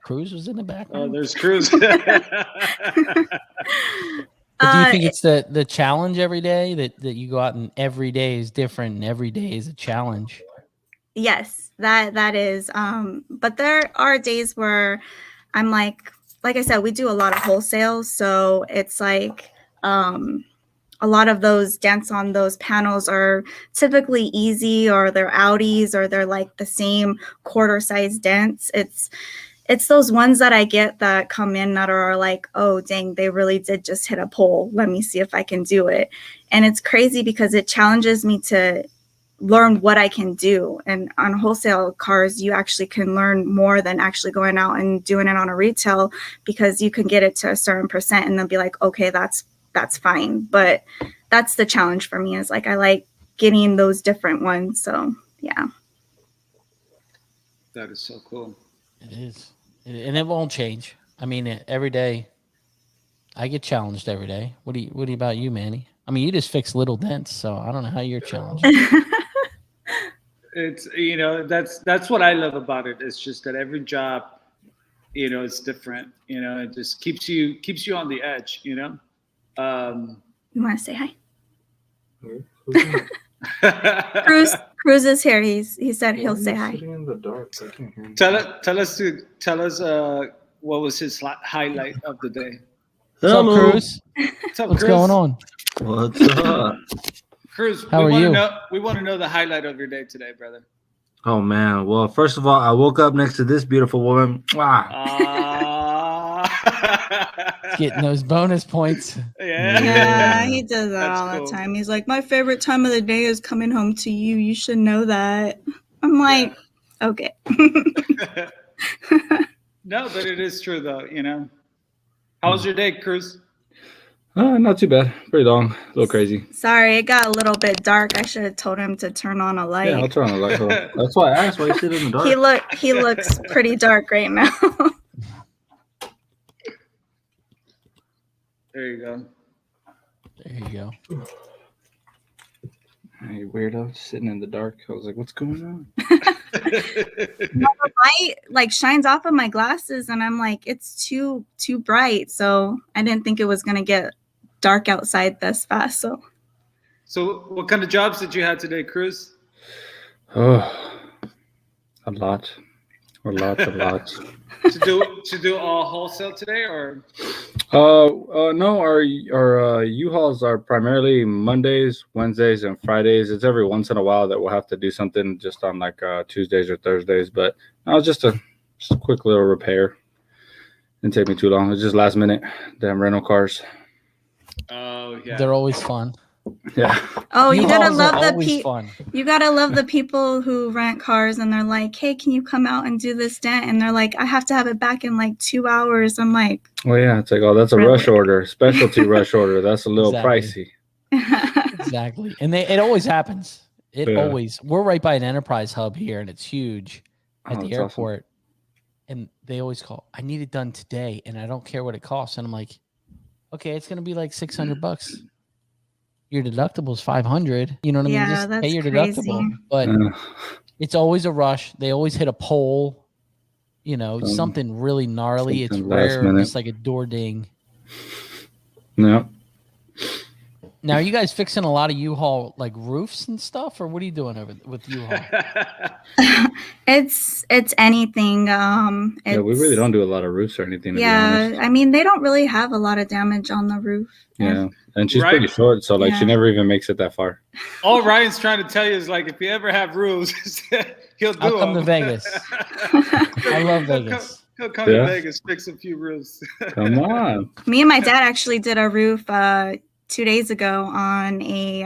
Cruz was in the background. Oh, there's Cruz. But do you think it's the challenge every day that you go out and every day is different and every day is a challenge? Yes, that is. But there are days where I'm like I said, we do a lot of wholesale, so it's like a lot of those dents on those panels are typically easy, or they're outies, or they're like the same quarter size dents. It's those ones that I get that come in that are like, oh, dang, they really did just hit a pole. Let me see if I can do it. And it's crazy because it challenges me to learn what I can do. And on wholesale cars, you actually can learn more than actually going out and doing it on a retail, because you can get it to a certain percent and they'll be like, okay, that's fine. But that's the challenge for me, is like, I like getting those different ones. So yeah. That is so cool. It is. And it won't change. I mean, every day I get challenged every day. What about you, Manny? I mean, you just fix little dents, so I don't know how you're challenged. It's, you know, that's what I love about it. It's just that every job, you know, it's different. You know, it just keeps you on the edge, you know. You want to say hi? Tell Cruz is here. He said he'll say hi. Sitting in the dark. I can't hear him. us what was his highlight of the day. What's up, Cruz? What's up, What's Cruz? going on? What's up? Cruz, How are you? We want to know the highlight of your day today, brother. Oh man. Well, first of all, I woke up next to this beautiful woman. Getting those bonus points. Yeah, he does that That's all cool. the time. He's like, my favorite time of the day is coming home to you. You should know that. I'm like, okay. No, but it is true though, you know. How was your day, Cruz? Not too bad. Pretty long. A little crazy. Sorry, it got a little bit dark. I should have told him to turn on a light. Yeah, I'll turn on the light. So that's why I asked why you sit in the dark. He looks pretty dark right now. There you go. There you go. Hey, weirdo, sitting in the dark. I was like, what's going on? The light like shines off of my glasses, and I'm like, it's too bright. So I didn't think it was gonna get dark outside this fast. So what kind of jobs did you have today, Cruz? Oh, a lot. to do all wholesale today, or? No, our U-Hauls are primarily Mondays, Wednesdays, and Fridays. It's every once in a while that we'll have to do something just on like Tuesdays or Thursdays. But no, it's just a quick little repair. Didn't take me too long. It was just last minute. Damn rental cars. Oh yeah, They're always fun. Yeah. Oh, you gotta U-Hauls are love the always people. fun. You gotta love the people who rent cars and they're like, "Hey, can you come out and do this dent?" And they're like, "I have to have it back in like 2 hours." I'm like, Well, yeah, it's like, oh, that's a Really? rush order, specialty rush order. That's a little Exactly. pricey. Exactly. And it always happens. Yeah. We're right by an enterprise hub here, and it's huge at Oh, the that's awesome. airport. And they always call, I need it done today, and I don't care what it costs. And I'm like, okay, it's gonna be like $600. Your deductible is $500. You know what I mean? Yeah, Just pay that's your crazy. deductible. But it's always a rush. They always hit a pole. You know, something really gnarly. It's something last rare, minute. just like a door ding. No. Now, are you guys fixing a lot of U-Haul like roofs and stuff, or what are you doing over with U-Haul? It's anything. Yeah, we really don't do a lot of roofs or anything, to be honest. I mean, they don't really have a lot of damage on the roof. Yeah. And she's Right. pretty short, so like she Yeah. never even makes it that far. All Ryan's trying to tell you is like, if you ever have rules, he'll do I'll come to them. Vegas. I love Vegas. He'll come Yeah. to Vegas, fix a few roofs. Come on. Me and my dad actually did a roof 2 days ago on a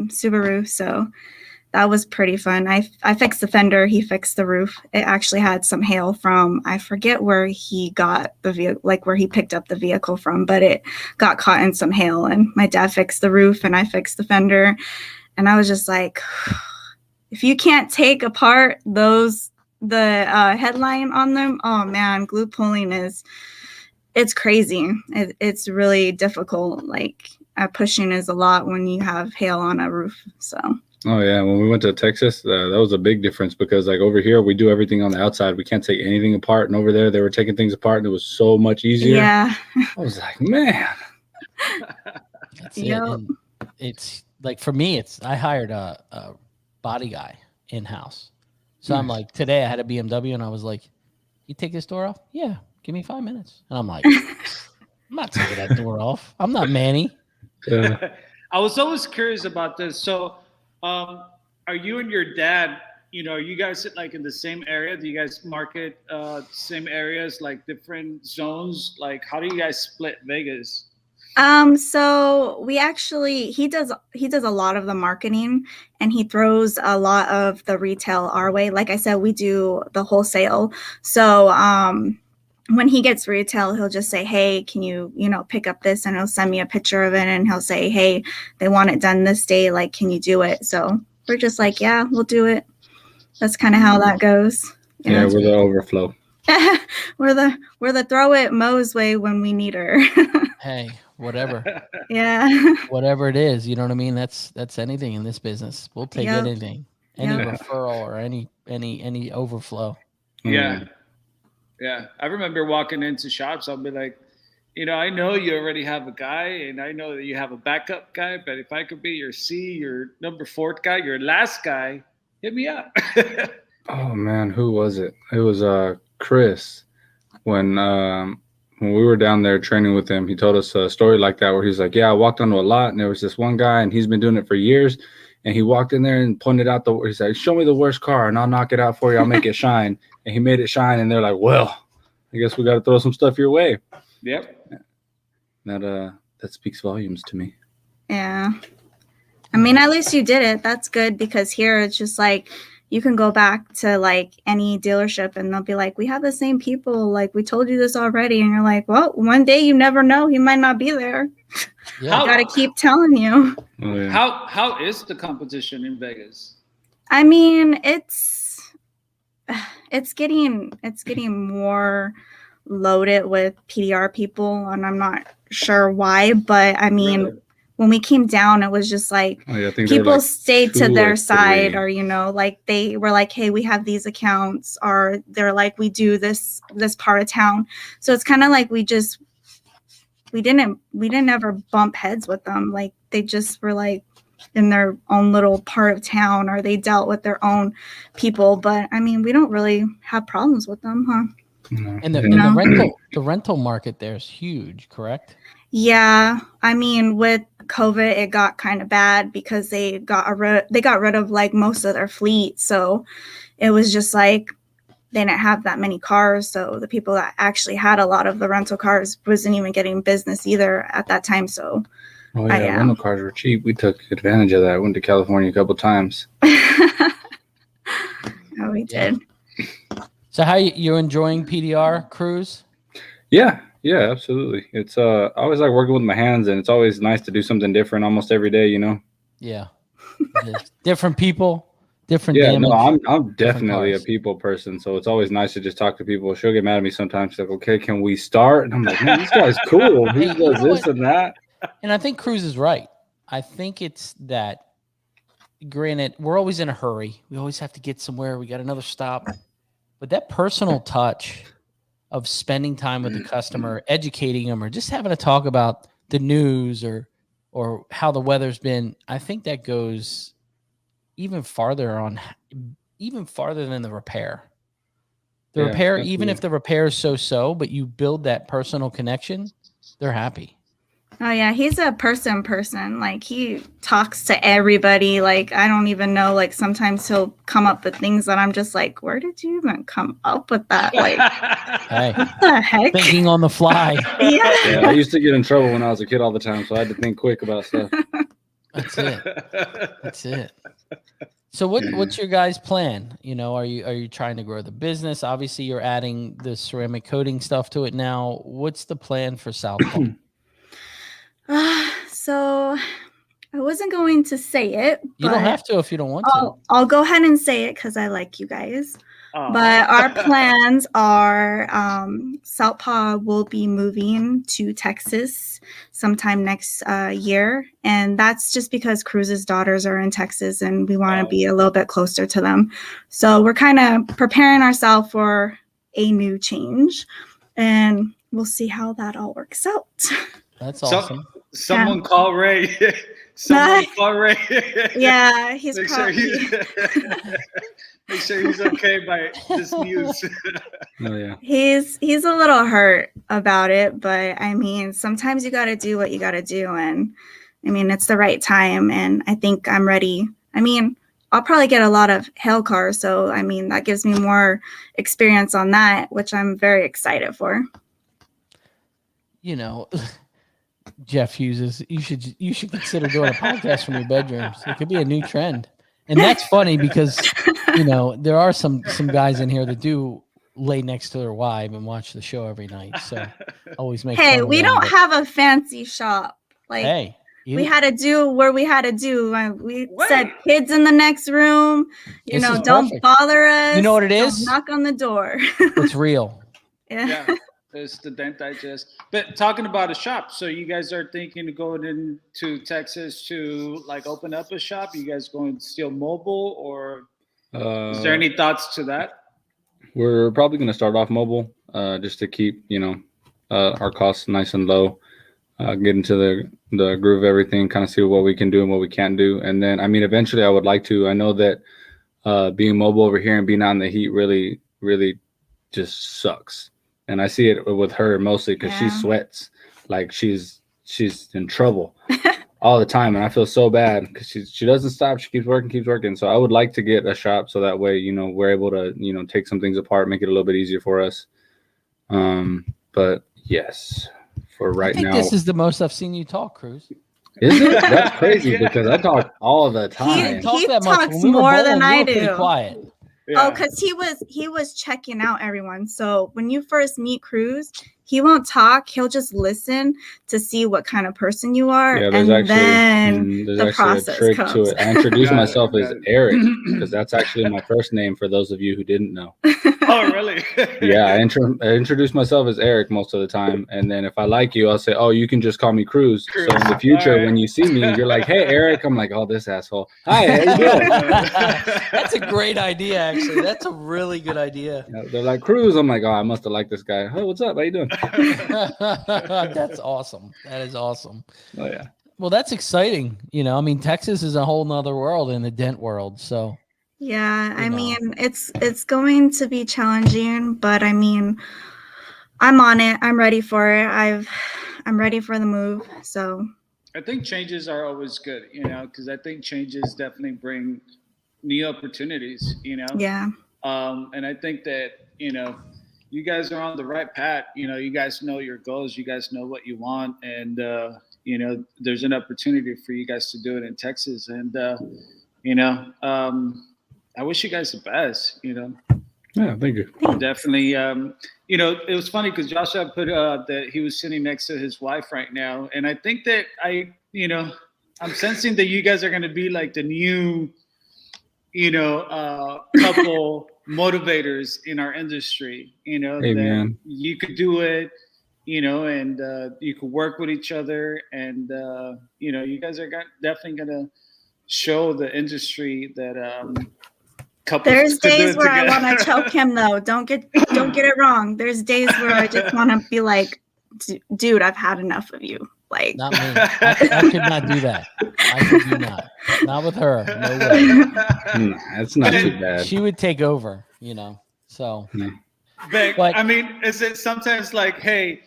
Subaru, so that was pretty fun. I fixed the fender, he fixed the roof. It actually had some hail from, I forget where he got the vehicle, like where he picked up the vehicle from, but it got caught in some hail, and my dad fixed the roof and I fixed the fender. And I was just like, if you can't take apart the headline on them, oh man, glue pulling is it's crazy. It's really difficult. Like pushing is a lot when you have hail on a roof. So. Oh yeah, when we went to Texas, that was a big difference because like over here we do everything on the outside. We can't take anything apart, and over there they were taking things apart, and it was so much easier. Yeah. I was like, man. That's Yep. it. And it's like for me, I hired a body guy in house. So I'm like, today I had a BMW, and I was like, "You take this door off? Yeah, give me 5 minutes." And I'm like, "I'm not taking that door off. I'm not Manny." Yeah. I was always curious about this. So, are you and your dad, are you guys like in the same area? Do you guys market same areas, like different zones? Like, how do you guys split Vegas? So we actually he does a lot of the marketing, and he throws a lot of the retail our way. Like I said, we do the wholesale. So when he gets retail, he'll just say, "Hey, can you, pick up this?" And he'll send me a picture of it, and he'll say, "Hey, they want it done this day. Like, can you do it?" So we're just like, "Yeah, we'll do it." That's kind of how that goes. Yeah, we're the overflow. we're the throw it Mo's way when we need her. Hey, whatever. Yeah. Whatever it is, you know what I mean? That's anything in this business. We'll take Yep. anything, any Yep. referral or any overflow. Yeah. Yeah. I remember walking into shops, I'll be like, I know you already have a guy, and I know that you have a backup guy, but if I could be your your number 4th guy, your last guy, hit me up. Oh man, who was it? It was Chris. When we were down there training with him, he told us a story like that where he's like, "Yeah, I walked onto a lot, and there was this one guy, and he's been doing it for years. And he walked in there and pointed out he's like, 'Show me the worst car, and I'll knock it out for you. I'll make it shine.'" And he made it shine, and they're like, "Well, I guess we got to throw some stuff your way." Yep. That speaks volumes to me. Yeah. I mean, at least you did it. That's good, because here it's just like you can go back to like any dealership and they'll be like, "We have the same people. Like, we told you this already." And you're like, "Well, one day you never know. He might not be there." Yeah. I got to keep telling you. Oh, yeah. How is the competition in Vegas? I mean, it's getting more loaded with PDR people, and I'm not sure why, but I mean, Really? when we came down, it was just like Oh, yeah, I think there were people like stayed to 2 their or side, 3. or like they were like, "Hey, we have these accounts," or they're like, "We do this part of town." So it's kind of like we didn't ever bump heads with them. Like they just were like in their own little part of town, or they dealt with their own people. But I mean, we don't really have problems with them, huh? No. And No. the rental market there is huge, correct? Yeah, I mean, with COVID, it got kind of bad because they got rid of like most of their fleet. So it was just like they didn't have that many cars. So the people that actually had a lot of the rental cars wasn't even getting business either at that time. So Oh yeah, rental cars were cheap. We took advantage of that. I went to California a couple times. Oh, we Yeah. did. So how you enjoying PDR cruise? Yeah, absolutely. It's I always like working with my hands, and it's always nice to do something different almost every day, Yeah. Different people, different Yeah, damage. no, I'm definitely a cars. people person, so it's always nice to just talk to people. She'll get mad at me sometimes. She's like, "Okay, can we start?" And I'm like, "Man, this guy's cool. He Hey, you does know this what? and that." And I think Cruz is right. I think it's that, granted, we're always in a hurry. We always have to get somewhere. We got another stop. But that personal touch of spending time with the customer, educating them, or just having a talk about the news or how the weather's been, I think that goes even farther than the repair. The Yeah, repair, absolutely. even if the repair is so, but you build that personal connection, they're happy. Oh yeah, he's a person. Like he talks to everybody. Like I don't even know. Like sometimes he'll come up with things that I'm just like, "Where did you even come up with that?" Like, Hey, what the heck? thinking on the fly. Yeah. I used to get in trouble when I was a kid all the time, so I had to think quick about stuff. That's it. So what's your guys' plan? Are you trying to grow the business? Obviously, you're adding the ceramic coating stuff to it now. What's the plan for South Point? So I wasn't going to say it. You don't have to if you don't want to. I'll go ahead and say it because I like you guys. Oh. But our plans are Southpaw will be moving to Texas sometime next year. And that's just because Cruz's daughters are in Texas and we want to be a little bit closer to them. So we're kind of preparing ourselves for a new change. And we'll see how that all works out. That's awesome. Someone call Ray. Someone call Ray. Yeah, he's probably... Make sure he's okay by this news. Oh yeah. He's a little hurt about it, but I mean, sometimes you got to do what you got to do, and I mean, it's the right time, and I think I'm ready. I mean, I'll probably get a lot of hail cars, so I mean, that gives me more experience on that, which I'm very excited for. You know, Jeff Hughes, you should consider doing a podcast from your bedrooms. It could be a new trend. And that's funny because, you know, there are some guys in here that do lay next to their wife and watch the show every night. So always make Hey, we don't have a fancy shop. Like, hey, we had to do where we had to do. We said kids in the next room. You know, don't bother us. You know what it is? Don't knock on the door. It's real. Yeah. It's the Dent Digest. But talking about a shop, so you guys are thinking of going into Texas to like open up a shop? You guys going still mobile, or is there any thoughts to that? We're probably going to start off mobile, just to keep, you know, our costs nice and low, get into the groove of everything, kind of see what we can do and what we can't do. And then, I mean, eventually I would like to. I know that being mobile over here and being out in the heat really, really just sucks. And I see it with her mostly because she sweats like she's in trouble all the time. And I feel so bad because she doesn't stop. She keeps working. So I would like to get a shop so that way, you know, we're able to, you know, take some things apart, make it a little bit easier for us. But yes, for right now. This is the most I've seen you talk, Cruz. Is it? That's crazy because I talk all the time. He talks more than I do. Pretty quiet. Yeah. Oh, because he was checking out everyone. So when you first meet Cruz, he won't talk. He'll just listen to see what kind of person you are, and then the process a trick comes. To it. I introduced myself as Eric because that's actually my first name for those of you who didn't know. Oh, really? Yeah, I introduce myself as Eric most of the time, and then if I like you, I'll say, "Oh, you can just call me Cruz." So in the future, when you see me, you're like, "Hey, Eric." I'm like, "Oh, this asshole. Hi, how you doing?" That's a great idea, actually. That's a really good idea. Yeah, they're like Cruz. I'm like, "Oh, I must have liked this guy. Hey, what's up? How you doing?" That's awesome. That is awesome. Oh yeah. Well, that's exciting. You know, I mean, Texas is a whole nother world in the Dent world. So yeah, I mean, it's going to be challenging, but I mean, I'm on it. I'm ready for it. I'm ready for the move. So I think changes are always good, you know, because I think changes definitely bring new opportunities, you know. Yeah. And I think that, you know, you guys are on the right path. You know, you guys know your goals. You guys know what you want. And, you know, there's an opportunity for you guys to do it in Texas. And, you know, I wish you guys the best, you know. Yeah, thank you. Definitely. You know, it was funny because Joshua put that he was sitting next to his wife right now. And I think that you know, I'm sensing that you guys are going to be like the new, you know, couple motivators in our industry, you know, that you could do it, you know, and you could work with each other. And, you know, you guys are definitely going to show the industry that couples. There's days where I want to choke him, though. Don't get it wrong. There's days where I just want to be like, dude, I've had enough of you. Like, not me. I could not do that. I could do not with her. No way. That's not too bad. She would take over, you know. So, but I mean, is it sometimes like, hey,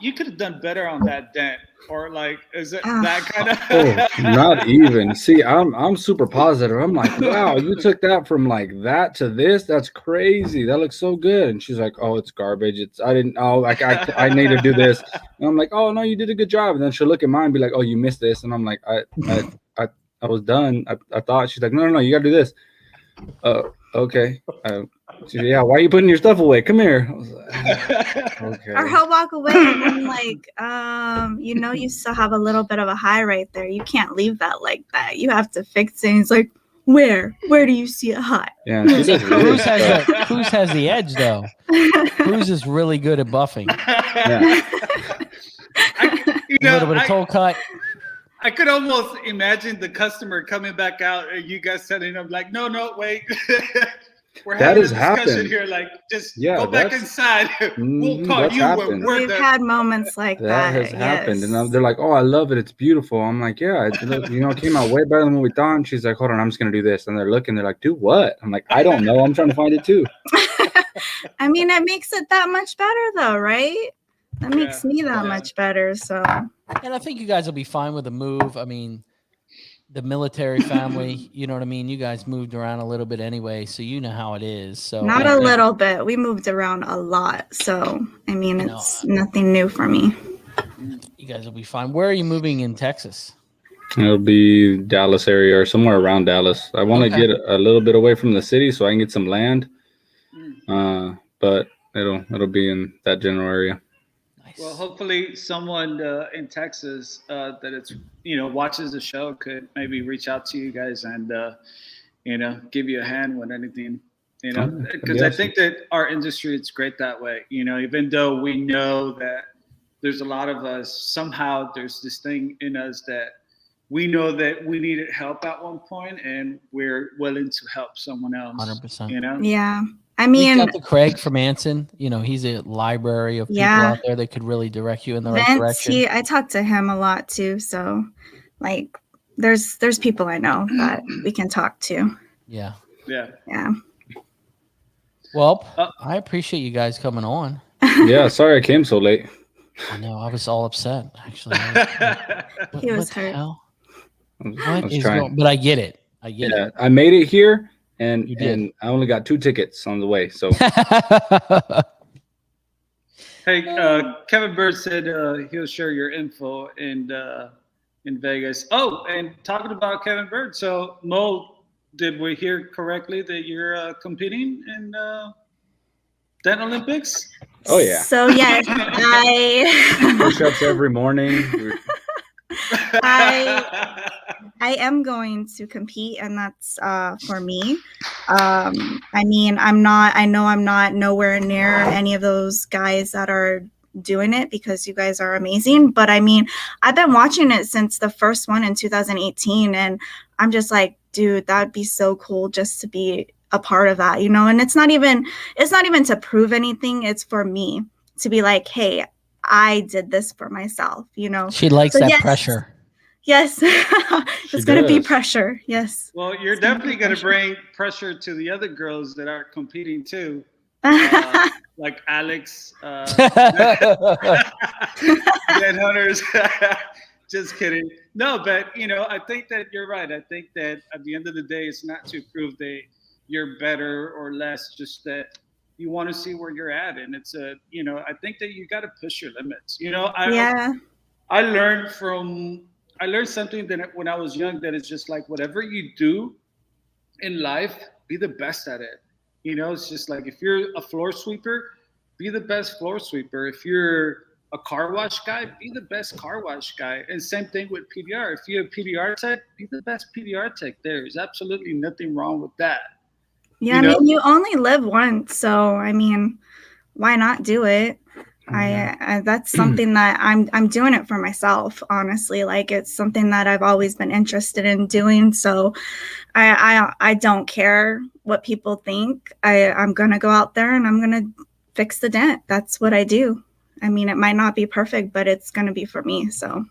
you could have done better on that dent, or like, is it that kind of? Oh, not even. See, I'm super positive. I'm like, wow, you took that from like that to this. That's crazy. That looks so good. And she's like, oh, it's garbage. I need to do this. And I'm like, oh no, you did a good job. And then she'll look at mine and be like, oh, you missed this. And I'm like, I was done. I thought. She's like, no, you gotta do this. okay. She said, yeah, why are you putting your stuff away? Come here. I was like, okay. Or he'll walk away and I'm like, you still have a little bit of a high right there. You can't leave that like that. You have to fix it. And he's like, where do you see a high? Yeah, she does Cruz weird stuff. Cruz has the edge though. Cruz is really good at buffing. Yeah. A little bit of toe cut. I could almost imagine the customer coming back out and you guys telling them like, no, wait. We're That having a has discussion happened. here. Like, just Yeah, go back that's- inside. We'll call that's you when happened. we're We've done. had moments like that. That has happened, yes. and they're like, "Oh, I love it. It's beautiful." I'm like, "Yeah, it came out way better than what we thought." And she's like, "Hold on, I'm just gonna do this." And they're looking, they're like, "Do what?" I'm like, "I don't know. I'm trying to find it too." I mean, it makes it that much better though, right? That makes me that Yeah. much better. So And I think you guys will be fine with the move. I mean, the military family, you know what I mean? You guys moved around a little bit anyway, so you know how it is. So not a little bit. We moved around a lot. So I mean, it's nothing new for me. you guys will be fine. Where are you moving in Texas? It'll be Dallas area or somewhere around Dallas. I want to Okay. get a little bit away from the city so I can get some land. But it'll be in that general area. Nice. Well, hopefully someone in Texas that it's watches the show could maybe reach out to you guys and give you a hand with anything. Because I think that our industry, it's great that way. Even though we know that there's a lot of us, somehow there's this thing in us that we know that we needed help at one point, and we're willing to help someone else. 100%. Yeah. I Reach mean, out to Craig from Anson. He's a library of people out there that could really direct you in the right direction. I talk to him a lot too. So like there's people I know that we can talk to. Yeah. Yeah. Well, I appreciate you guys coming on. Yeah, sorry I came so late. I know. I was all upset, actually. He was hurt. What is going? But I get it. I get it. I made it here, and You did. and I only got 2 tickets on the way. So Hey, Kevin Bird said he'll share your info in Vegas. Oh, and talking about Kevin Bird, so Mo, did we hear correctly that you're competing in Dent Olympics? Oh yeah. So yes, push-ups every morning. I am going to compete, and that's for me. I mean, I know I'm not nowhere near any of those guys that are doing it because you guys are amazing. But I mean, I've been watching it since the first one in 2018, and I'm just like, dude, that would be so cool just to be a part of that, and it's not even to prove anything. It's for me to be like, hey, I did this for myself, She likes So that yes. pressure. Yes, it's going to be pressure. Yes. Well, you're definitely going to bring pressure to the other girls that are competing too, like Alex, Dead Hunters. Just kidding. No, but I think that you're right. I think that at the end of the day, it's not to prove that you're better or less, just that you want to see where you're at, and it's I think that you got to push your limits. I learned something that when I was young, that it's just like whatever you do in life, be the best at it. It's just like if you're a floor sweeper, be the best floor sweeper. If you're a car wash guy, be the best car wash guy. And same thing with PDR. If you're a PDR tech, be the best PDR tech. There's absolutely nothing wrong with that. Yeah, I mean, you only live once, so I mean, why not do it? I that's something that I'm doing it for myself, honestly. Like it's something that I've always been interested in doing. So I don't care what people think. I'm gonna go out there and I'm gonna fix the dent. That's what I do. I mean, it might not be perfect, but it's gonna be for me. So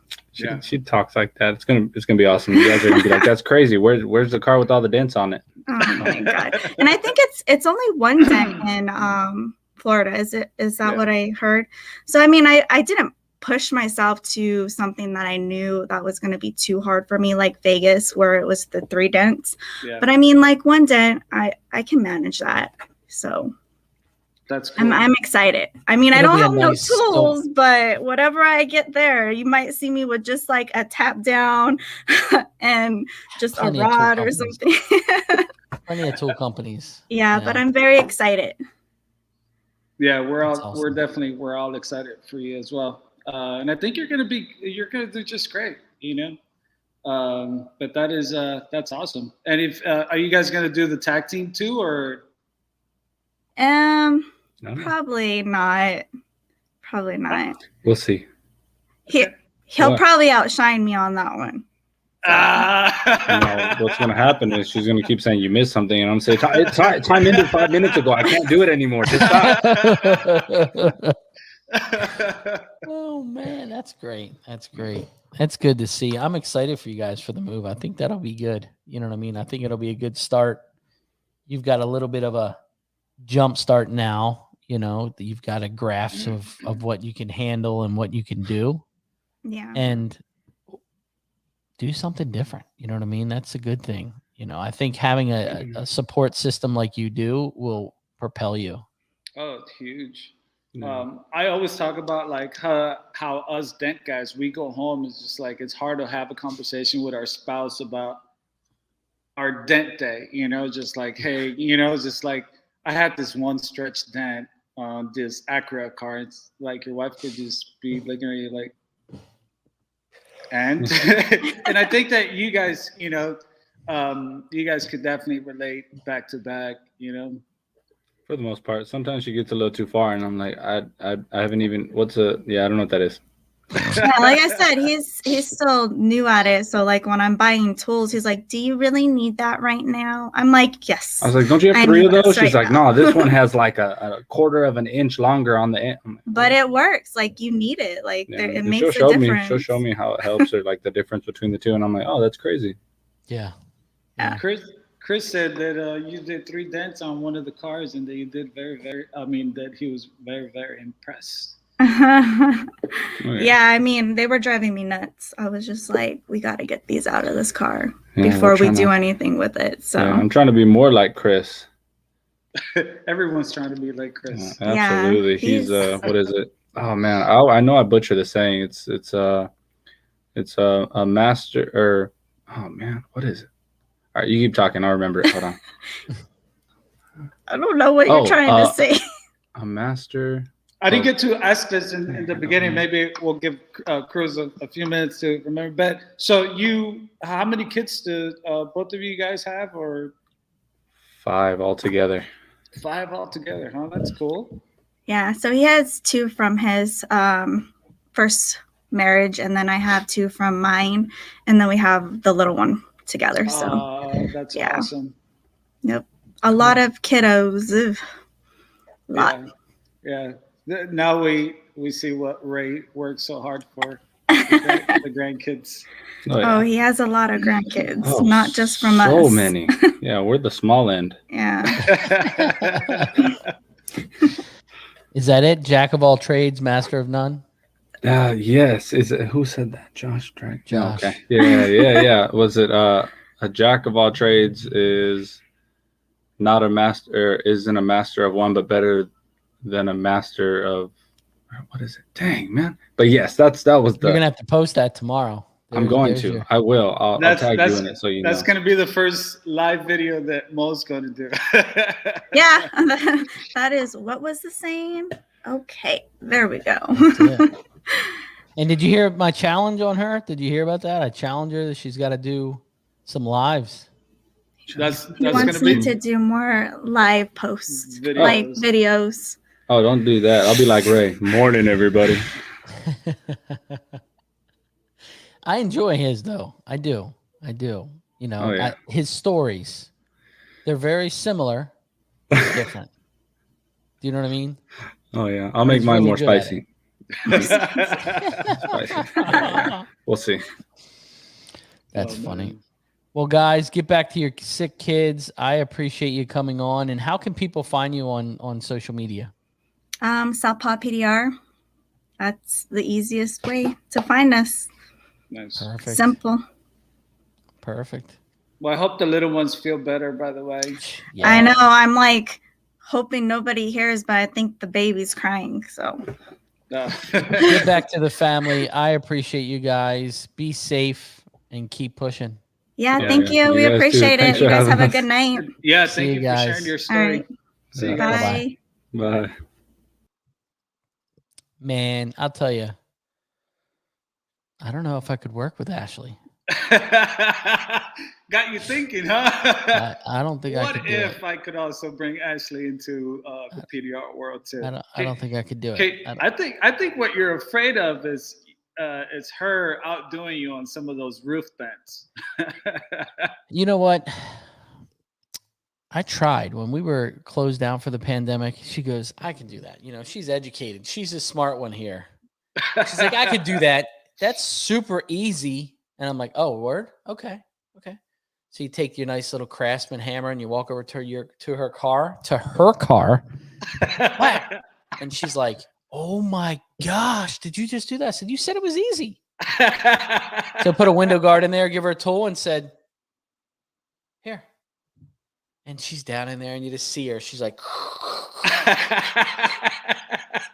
she talks like that. It's gonna be awesome. You guys are gonna be like, that's crazy. Where's the car with all the dents on it? Oh my god! And I think it's only one dent in Florida. Is that what I heard? So I mean, I didn't push myself to something that I knew that was going to be too hard for me, like Vegas, where it was the 3 dents. Yeah. But I mean, like 1 dent, I can manage that. So that's cool. I'm excited. I mean, I don't have no tools, but whatever I get there, you might see me with just like a tap down and just a rod or something. Plenty of tool companies. Yeah, but I'm very excited. Yeah, That's awesome. we're all excited for you as well. And I think you're gonna do just great, you know. But that's awesome. And if are you guys gonna do the tag team too, or No. Probably not. Probably not. We'll see. He'll What? probably outshine me on that one. No, what's going to happen is she's going to keep saying you missed something, and I'm saying time ended 5 minutes ago. I can't do it anymore. Just stop. Oh man, that's great. That's great. That's good to see. I'm excited for you guys for the move. I think that'll be good. You know what I mean? I think it'll be a good start. You've got a little bit of a jump start now. You know, you've got a grasp of what you can handle and what you can do. Yeah. And do something different. You know what I mean? That's a good thing. You know, I think having a support system like you do will propel you. Oh, it's huge. Yeah. I always talk about like how us Dent guys, we go home, it's just like it's hard to have a conversation with our spouse about our Dent day, you know, just like, hey, you know, just like I had this one stretch dent on this Acura car. It's like your wife could just be looking at you like, and and I think that you guys, you know, you guys could definitely relate back to back, you know. For the most part, sometimes she gets a little too far, and I'm like, I haven't even. I don't know what that is. Yeah, like I said, he's still new at it. So like when I'm buying tools, he's like, "Do you really need that right now?" I'm like, "Yes." I was like, don't you have I 3 of need those? this She's right like, now. no, this one has like a quarter of an inch longer on the end. I'm like, But it works. Like you need it. Like yeah. it And makes she'll a show difference. She'll show me how it helps her, like the difference between the two, and I'm like, oh, that's crazy. Yeah. Chris said that you did 3 dents on one of the cars, and that you did that he was very, very impressed. Yeah, I mean, they were driving me nuts. I was just like, we got to get these out of this car Yeah, before we we're do trying to- anything with it. So Yeah, I'm trying to be more like Chris. Everyone's trying to be like Chris. Yeah, Yeah, absolutely. He's he's- what is it? Oh man, I know I butcher the saying. It's a master, or oh man, what is it? All right, you keep talking. I'll remember it. Hold on. I don't know what you're trying to say. A master. I didn't get to ask this in the beginning. Maybe we'll give Cruz a few minutes to remember. But so how many kids do both of you guys have, or 5 altogether? 5 altogether? Huh? That's cool. Yeah, so he has 2 from his first marriage, and then I have 2 from mine, and then we have the little one together. So That's yeah. awesome. Yep, a lot of kiddos. Ugh. A lot. Yeah. Now we see what Ray worked so hard for the grandkids. Oh, he has a lot of grandkids, Oh, not just from us. So many. Yeah, we're the small end. Yeah. Is that it? Jack of all trades, master of none? Yes. Is it who said that? Josh Drake. Josh. Okay. Yeah. Was it a jack of all trades is not a master, isn't a master of one, but better than a master of what is it? Dang, man. But yes, that was the. You're gonna have to post that tomorrow. I'm going to. I will. I'll tag you in it so you know. That's going to be the first live video that Mo's going to do. Yeah, that is, what was the saying? Okay, there we go. And did you hear my challenge on her? Did you hear about that? I challenged her that she's got to do some lives. That's He going wants to me be to do more live posts, Videos. like videos. Oh, don't do that. I'll be like Ray. Morning, everybody. I enjoy his though. I do. You know, Oh, yeah. his stories, they're very similar, but different. Do you know what I mean? Oh yeah, I'll make He's mine really more good at spicy. it. We'll see. That's Oh, funny. man. Well, guys, get back to your sick kids. I appreciate you coming on. And how can people find you on social media? Southpaw PDR. That's the easiest way to find us. Nice. Perfect. Simple. Perfect. Well, I hope the little ones feel better, by the way. Yeah. I know. I'm like hoping nobody hears, but I think the baby's crying. So Get back to the family. I appreciate you guys. Be safe and keep pushing. Yeah, Yeah, thank yeah. you. We You guys too. appreciate it. Thanks You for guys have having a us. good night. Yeah, See thank you you for guys. sharing your All story. right. See you Yeah. guys. Bye-bye. Bye. Bye. Man, I'll tell you, I don't know if I could work with Ashley. Got you thinking, huh? I don't think I What could do if it. I could also bring Ashley into the PDR world too? I don't think I could do it. Okay, I think what you're afraid of is her outdoing you on some of those roof bends. You know what? I tried when we were closed down for the pandemic. She goes, I can do that. You know, she's educated. She's a smart one here. She's like, I could do that. That's super easy. And I'm like, oh, word? Okay. Okay. So you take your nice little Craftsman hammer and you walk over to her car. Whack. And she's like, oh my gosh, did you just do that? I said, you said it was easy. So put a window guard in there, give her a tool, and said, here. And she's down in there, and you just see her. She's like,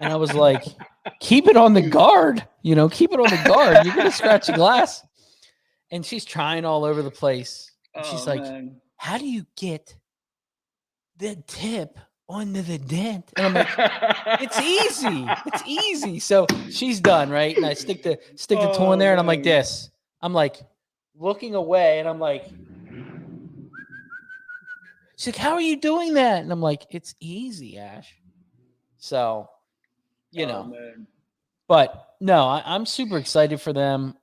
and I was like, keep it on the guard. You know, keep it on the guard. You're going to scratch the glass. And she's trying all over the place. And she's like, man. how do you get the tip onto the dent? And I'm like, it's easy. It's easy. So she's done, right? And I stick the tool in there, and I'm like man. this. I'm like looking away, and I'm like, she's like, how are you doing that? And I'm like, it's easy, Ash. So, you know, Man. but no, I'm super excited for them.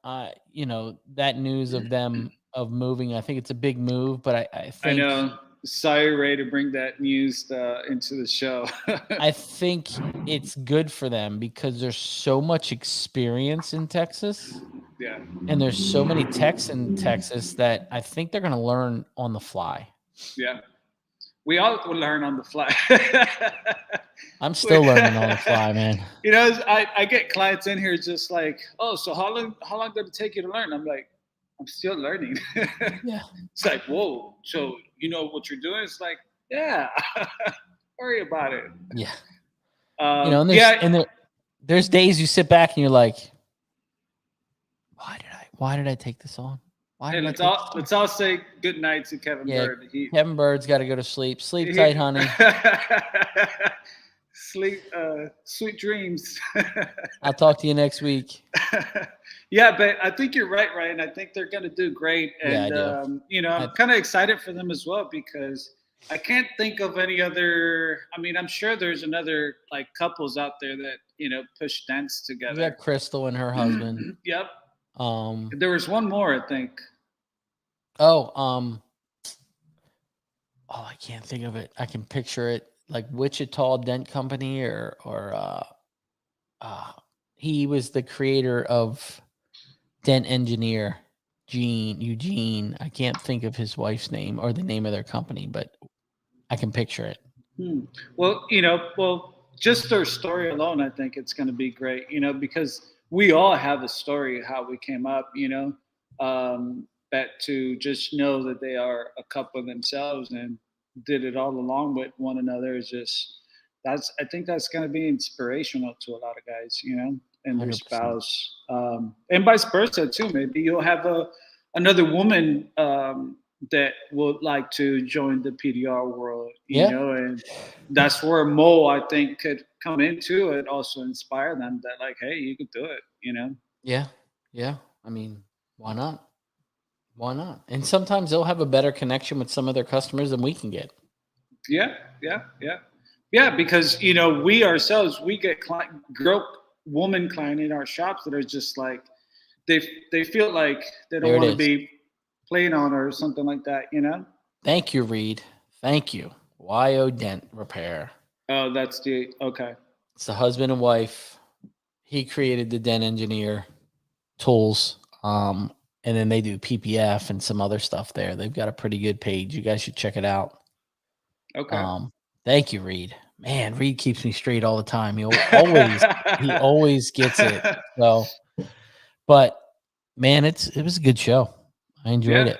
You know, that news of them of moving, I think it's a big move, but I think I know. Sorry, Ray, to bring that news into the show. I think it's good for them because there's so much experience in Texas. Yeah. And there's so many techs in Texas that I think they're going to learn on the fly. Yeah. We all will learn on the fly. I'm still learning on the fly, man. You know, I get clients in here just like, oh, so how long did it take you to learn? I'm like, I'm still learning. Yeah. It's like, whoa, so you know what you're doing? It's like, yeah, worry about it. Yeah. You You know, and there's days you sit back and you're like, why did I take this on? Hey, let's all say good night to Kevin Bird. Kevin Bird's got to go to sleep. Sleep tight, honey. Sleep, sweet dreams. I'll talk to you next week. Yeah, but I think you're right, Ryan. I think they're going to do great. And, yeah, I do. You know, I'm kind of excited for them as well because I can't think of any other. I mean, I'm sure there's another like couples out there that, you know, push dents together. You got Crystal and her husband. Yep. Um, There was one more, I think. Oh, I can't think of it. I can picture it like Wichita Dent Company or he was the creator of Dent Engineer, Eugene. I can't think of his wife's name or the name of their company, but I can picture it. Well, you know, just their story alone, I think it's going to be great, you know, because we all have a story how we came up, you know, that to just know that they are a couple themselves and did it all along with one another is just I think that's going to be inspirational to a lot of guys, you know, and their 100%. spouse, and vice versa too. Maybe you'll have another woman that would like to join the PDR world, you know, and that's where Mo, I think, could come into it, also inspire them that like, hey, you could do it, you know? Yeah. Yeah. I mean, why not? Why not? And sometimes they'll have a better connection with some of their customers than we can get. Yeah. Because, you know, we ourselves, we get woman client in our shops that are just like, they feel like they don't want to be playing on her or something like that, you know? Thank you, Reed. Thank you. YO Dent Repair. Oh, okay. It's the husband and wife. He created the Dent Engineer tools. And then they do PPF and some other stuff there. They've got a pretty good page. You guys should check it out. Okay. Thank you, Reed. Man, Reed keeps me straight all the time. He always gets it. So, but man, it was a good show. I enjoyed it.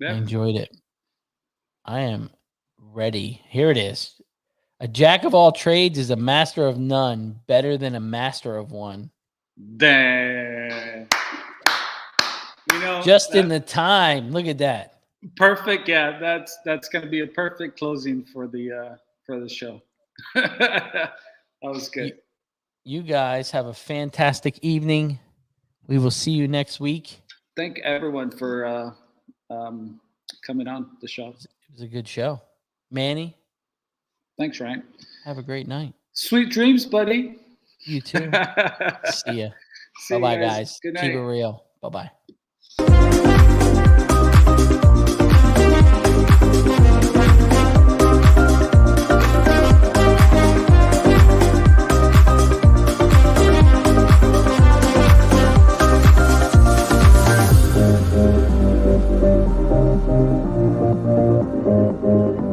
Yeah. I enjoyed it. I am ready. Here it is. A jack of all trades is a master of none, better than a master of one. Dang. You know, Just in the time. Look at that. perfect. Yeah, that's going to be a perfect closing for the show. That was good. You guys have a fantastic evening. We will see you next week. Thank everyone for coming on the show. It was a good show. Manny, Thanks, Ryan. have a great night. Sweet dreams, buddy. You too. See ya. See you Bye-bye, guys. Good night. Keep it real. Bye-bye.